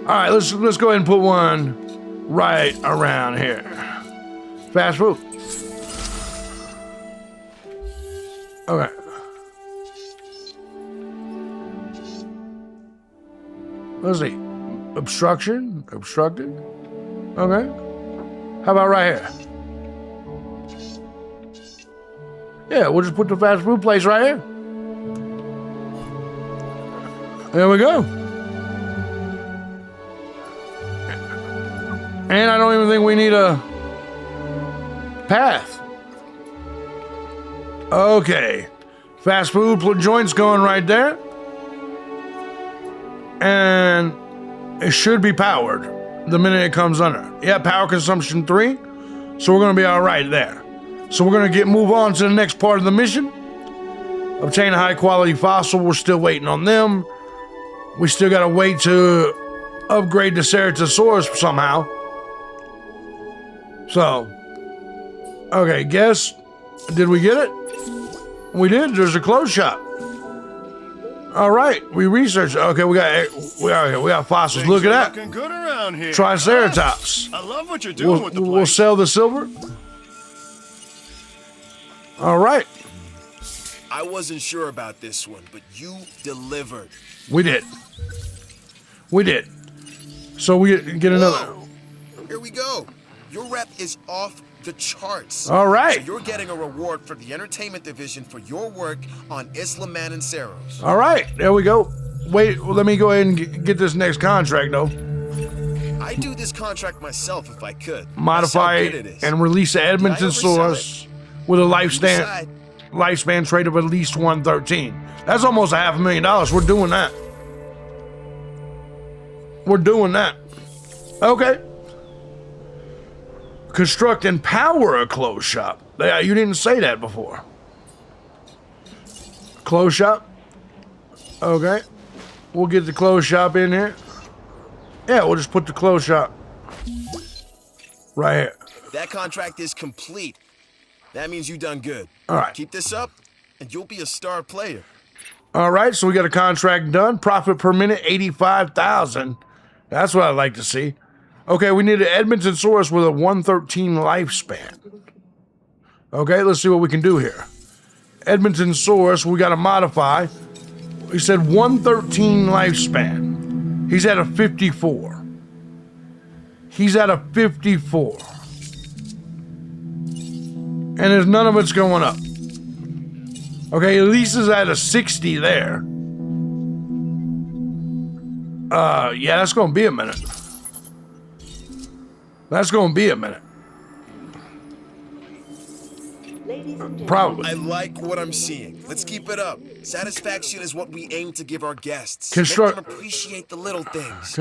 Alright, let's go ahead and put one right around here. Fast food. Okay. Let's see. Obstructed. Okay. How about right here? Yeah, we'll just put the fast food place right here. There we go. And I don't even think we need a path. Okay. Fast food joint's going right there. And it should be powered the minute it comes under. Yeah, power consumption 3. So we're going to be all right there. So we're going to move on to the next part of the mission. Obtain a high quality fossil. We're still waiting on them. We still got to wait to upgrade the Ceratosaurus somehow. So, okay, guess. Did we get it? We did. There's a clothes shop. All right, we researched. Okay, we got fossils. Look at that. Looking good around here. Triceratops. I love what you're doing with the place. We'll sell the silver. All right. I wasn't sure about this one, but you delivered. We did. So we get another. Whoa. Here we go. Your rep is off the charts. All right. So you're getting a reward for the entertainment division for your work on Isla Matanceros. All right, there we go. Wait, let me go ahead and get this next contract though. I'd do this contract myself if I could. Modify and release the Edmonton source with a lifespan trait of at least 113. That's almost $500,000. We're doing that. Okay. Construct and power a clothes shop. You didn't say that before. Clothes shop. Okay. We'll get the clothes shop in here. Yeah, we'll just put the clothes shop right here. That contract is complete. That means you done good. All right. Keep this up, and you'll be a star player. All right, so we got a contract done. Profit per minute, 85,000. That's what I'd like to see. Okay, we need an Edmonton source with a 113 lifespan. Okay, let's see what we can do here. Edmonton source, we got to modify. We said 113 lifespan. He's at a 54. And there's none of it's going up. Okay, Elisa's at a 60 there. Yeah, that's going to be a minute. Probably. I like what I'm seeing. Let's keep it up. Satisfaction is what we aim to give our guests. Make them appreciate the little things.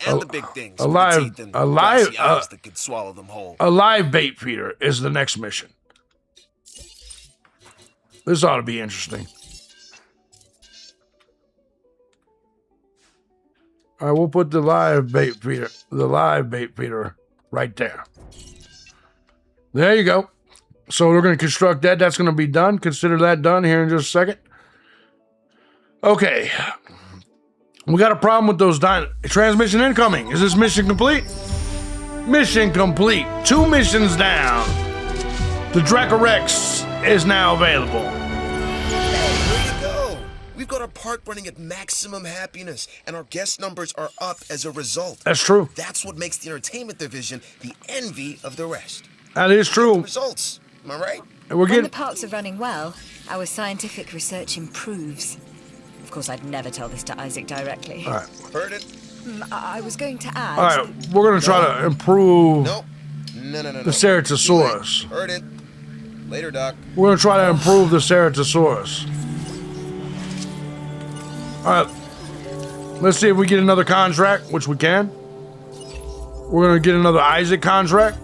And the big things. A live that could swallow them whole. A live bait feeder is the next mission. This ought to be interesting. All right, we'll put the live bait feeder right there. There you go. So we're going to construct that. That's going to be done. Consider that done here in just a second. Okay. We got a problem with those transmission incoming. Is this mission complete? Mission complete. 2 missions down. The Dracorex is now available. Way to go! We've got our park running at maximum happiness, and our guest numbers are up as a result. That's true. That's what makes the entertainment division the envy of the rest. That is true. Results, am I right? And we're When getting... the parks are running well, our scientific research improves. Of course, I'd never tell this to Isaac directly. All right. Heard it? I was going to add... All right, we're going to try to improve Nope. No. the Ceratosaurus. Heard it. Later, Doc. We're going to try to improve the Ceratosaurus. All right, let's see if we get another contract, which we can. We're going to get another Isaac contract.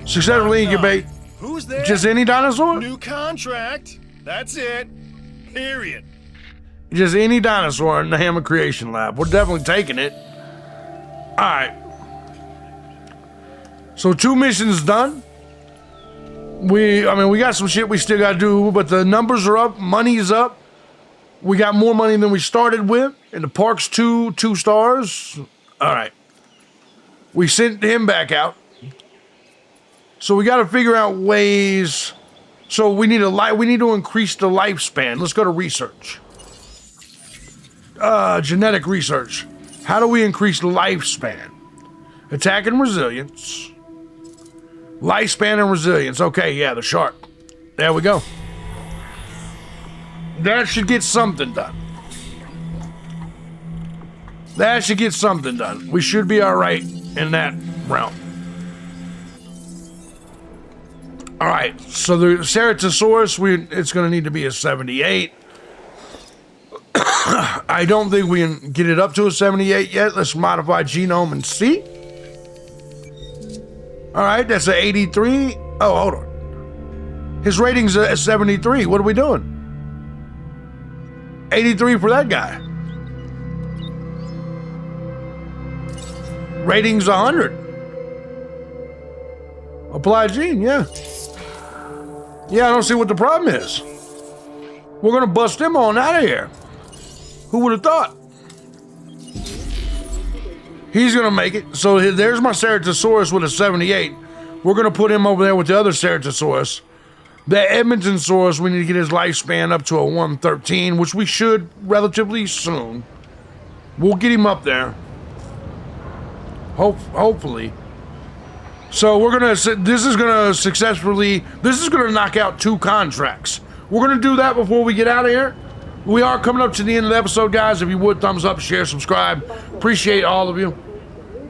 Successfully incubate Who's there? just any dinosaur? New contract. That's it. Period. Just any dinosaur in the Hammond Creation Lab. We're definitely taking it. All right. So 2 missions done. We got some shit we still got to do, but the numbers are up. Money's up. We got more money than we started with. And the park's 2 stars. All right. We sent him back out. So we got to figure out ways. So we need to increase the lifespan. Let's go to research. Genetic research. How do we increase the lifespan? Attack and resilience. Lifespan and resilience. Okay, yeah, the shark. There we go. That should get something done. That should get something done. We should be all right in that realm. All right, so the Ceratosaurus, it's going to need to be a 78. I don't think we can get it up to a 78 yet. Let's modify genome and see. All right, that's an 83. Oh, hold on. His rating's a 73. What are we doing? 83 for that guy. Rating's 100. Apply gene, yeah. Yeah, I don't see what the problem is. We're gonna bust him on out of here. Who would have thought? He's gonna make it. So there's my Ceratosaurus with a 78. We're gonna put him over there with the other Ceratosaurus. The Edmontonsaurus, we need to get his lifespan up to a 113, which we should relatively soon. We'll get him up there. Hopefully. So this is gonna knock out 2 contracts. We're gonna do that before we get out of here. We are coming up to the end of the episode, guys. If you would, thumbs up, share, subscribe. Appreciate all of you.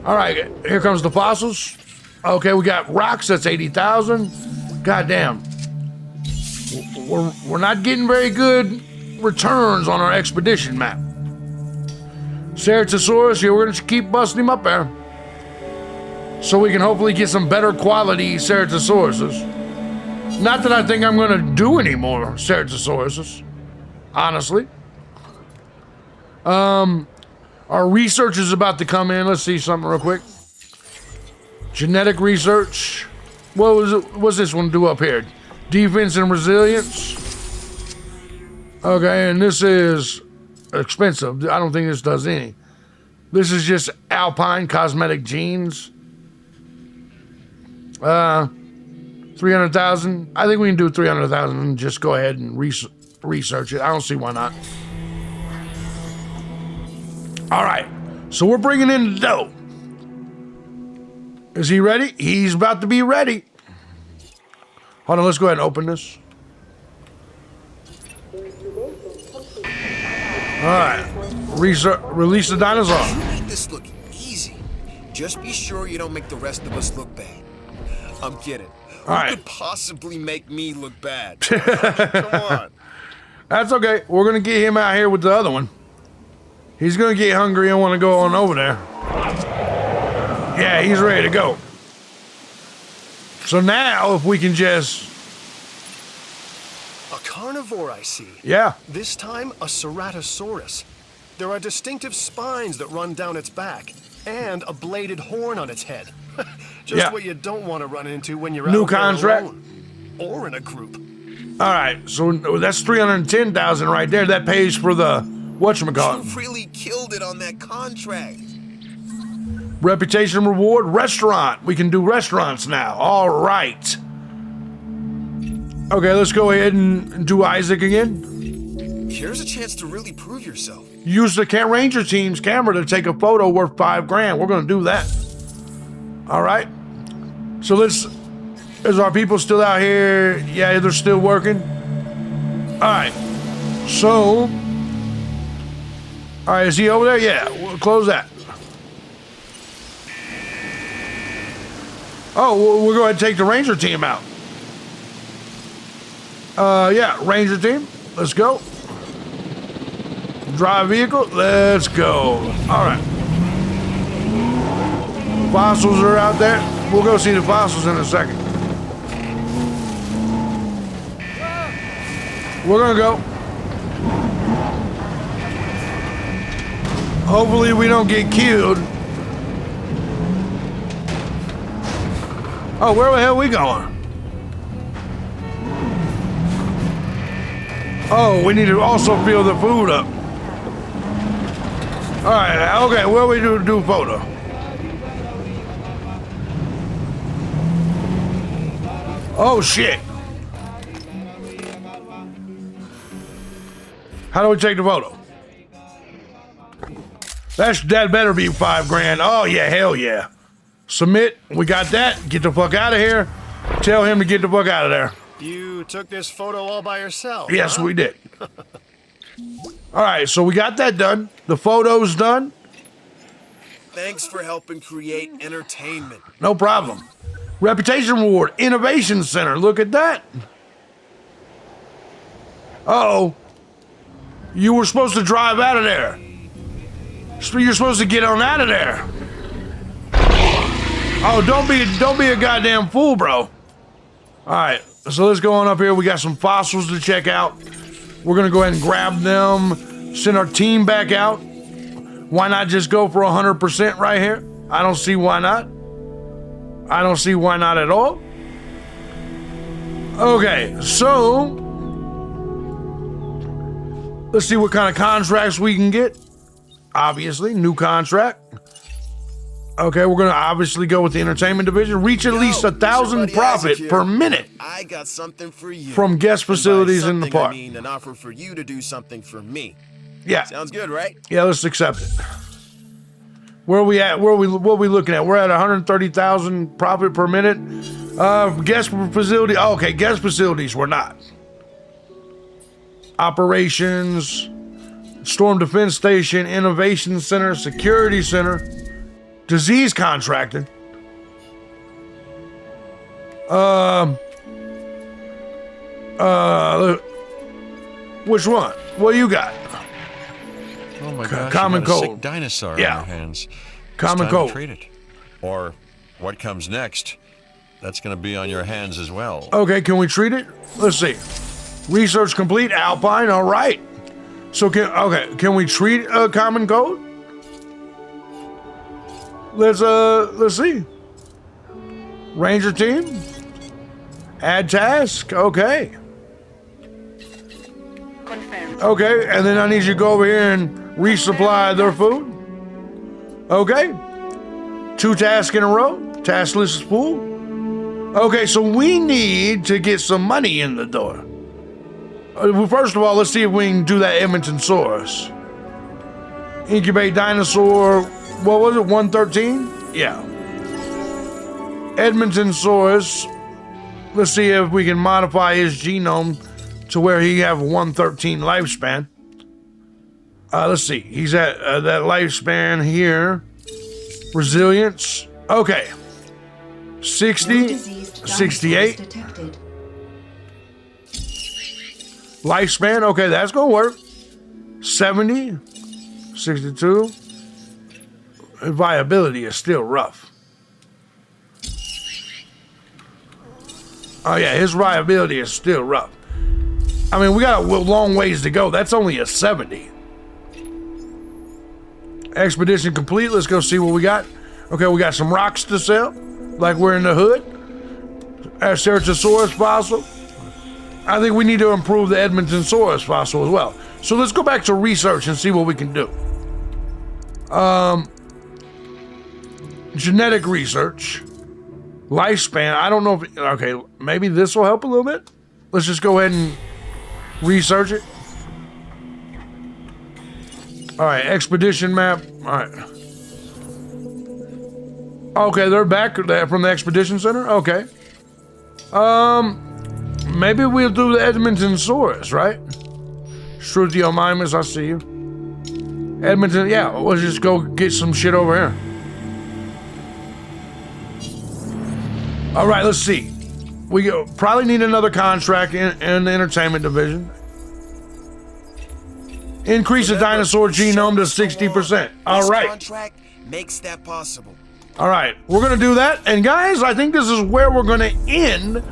All right, here comes the fossils. Okay, we got rocks. That's 80,000. God damn. We're not getting very good returns on our expedition map. Ceratosaurus, here, we're going to keep busting him up there. So we can hopefully get some better quality Ceratosauruses. Not that I think I'm going to do any more Ceratosauruses. Honestly. Our research is about to come in. Let's see something real quick. Genetic research. What's this one do up here? Defense and resilience. Okay, and this is expensive. I don't think this does any. This is just alpine cosmetic genes. 300,000. I think we can do 300,000 and just go ahead and research it. I don't see why not. All right, so we're bringing in the dough. Is he ready? He's about to be ready. Hold on, let's go ahead and open this. All right, release the dinosaur. You make this look easy. Just be sure you don't make the rest of us look bad. I'm kidding. All right. Who could possibly make me look bad? Come on. That's okay. We're going to get him out here with the other one. He's going to get hungry and want to go on over there. Yeah, he's ready to go. So now, if we can just... A carnivore, I see. Yeah. This time, a Ceratosaurus. There are distinctive spines that run down its back, and a bladed horn on its head. Just what you don't want to run into when you're New out there contract. alone, or in a group. All right, so that's 310,000 right there. That pays for the whatchamacallit. You really killed it on that contract. Reputation reward, restaurant. We can do restaurants now. All right. Okay, let's go ahead and do Isaac again. Here's a chance to really prove yourself. Use the ranger team's camera to take a photo worth $5,000. We're gonna do that. All right. So is our people still out here? Yeah, they're still working. All right. So, all right, is he over there? Yeah, we'll close that. Oh, we'll go ahead and take the ranger team out. Yeah, ranger team, let's go. Drive vehicle, let's go. All right. Fossils are out there. We'll go see the fossils in a second. We're gonna go. Hopefully we don't get killed. Oh, where the hell are we going? Oh, we need to also fill the food up. All right, okay, where we do photo? Oh shit. How do we take the photo? That better be $5,000. Oh yeah, hell yeah. Submit, we got that. Get the fuck out of here. Tell him to get the fuck out of there. You took this photo all by yourself? Yes, huh? we did. All right, so we got that done. The photo's done. Thanks for helping create entertainment. No problem. Reputation reward, innovation center. Look at that. Uh-oh. You were supposed to drive out of there. You're supposed to get on out of there. Oh, don't be a goddamn fool, bro. All right, so let's go on up here. We got some fossils to check out. We're gonna go ahead and grab them, send our team back out. Why not just go for 100% right here? I don't see why not. I don't see why not at all. Okay, so let's see what kind of contracts we can get. Obviously, new contract. Okay, we're gonna obviously go with the entertainment division. Reach at least 1,000 profit per minute. I got something for you. From guest facilities in the park. I mean an offer for you to do something for me. Yeah. Sounds good, right? Yeah, let's accept it. Where are we at? What are we looking at? We're at 130,000 profit per minute. Guest facility. Oh, okay, guest facilities. We're not. Operations, Storm Defense Station, Innovation Center, Security Center, Disease Contracting. Which one? What do you got? Oh my gosh, Common you got a cold. sick dinosaur Yeah. on your hands. Common It's time cold. to treat it. Or what comes next, that's going to be on your hands as well. Okay, can we treat it? Let's see. Research complete, Alpine, all right. So can we treat a common cold? Let's see. Ranger team. Add task, okay. Confirmed. Okay, and then I need you to go over here and resupply their food. Okay. 2 tasks in a row. Task list is full. Okay, so we need to get some money in the door. Well, first of all, let's see if we can do that Edmontosaurus. Incubate dinosaur, what was it, 113? Yeah. Edmontosaurus, let's see if we can modify his genome to where he have 113 lifespan. Let's see, he's at that lifespan here. Resilience, okay. 60, 68. Detected. Lifespan, okay, that's gonna work. 70, 62. Viability is still rough. Oh yeah, his viability is still rough. I mean, we got a long ways to go. That's only a 70. Expedition complete, let's go see what we got. Okay, we got some rocks to sell, like we're in the hood. Ceratosaurus fossil. I think we need to improve the Edmontosaurus fossil as well. So let's go back to research and see what we can do. Genetic research. Lifespan. I don't know if... Okay, maybe this will help a little bit. Let's just go ahead and research it. All right, expedition map. All right. Okay, they're back from the expedition center. Okay. Maybe we'll do the Edmontosaurus, right? Struthiomimus, I see you. Edmonton, yeah, we'll just go get some shit over here. All right, let's see. We probably need another contract in the entertainment division. Increase the dinosaur genome to 60%. All right. Contract makes that possible. All right, we're gonna do that. And guys, I think this is where we're gonna end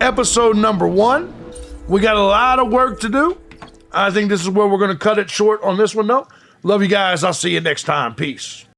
episode number 1. We got a lot of work to do. I think this is where we're gonna cut it short on this one though. Love you guys. I'll see you next time. Peace.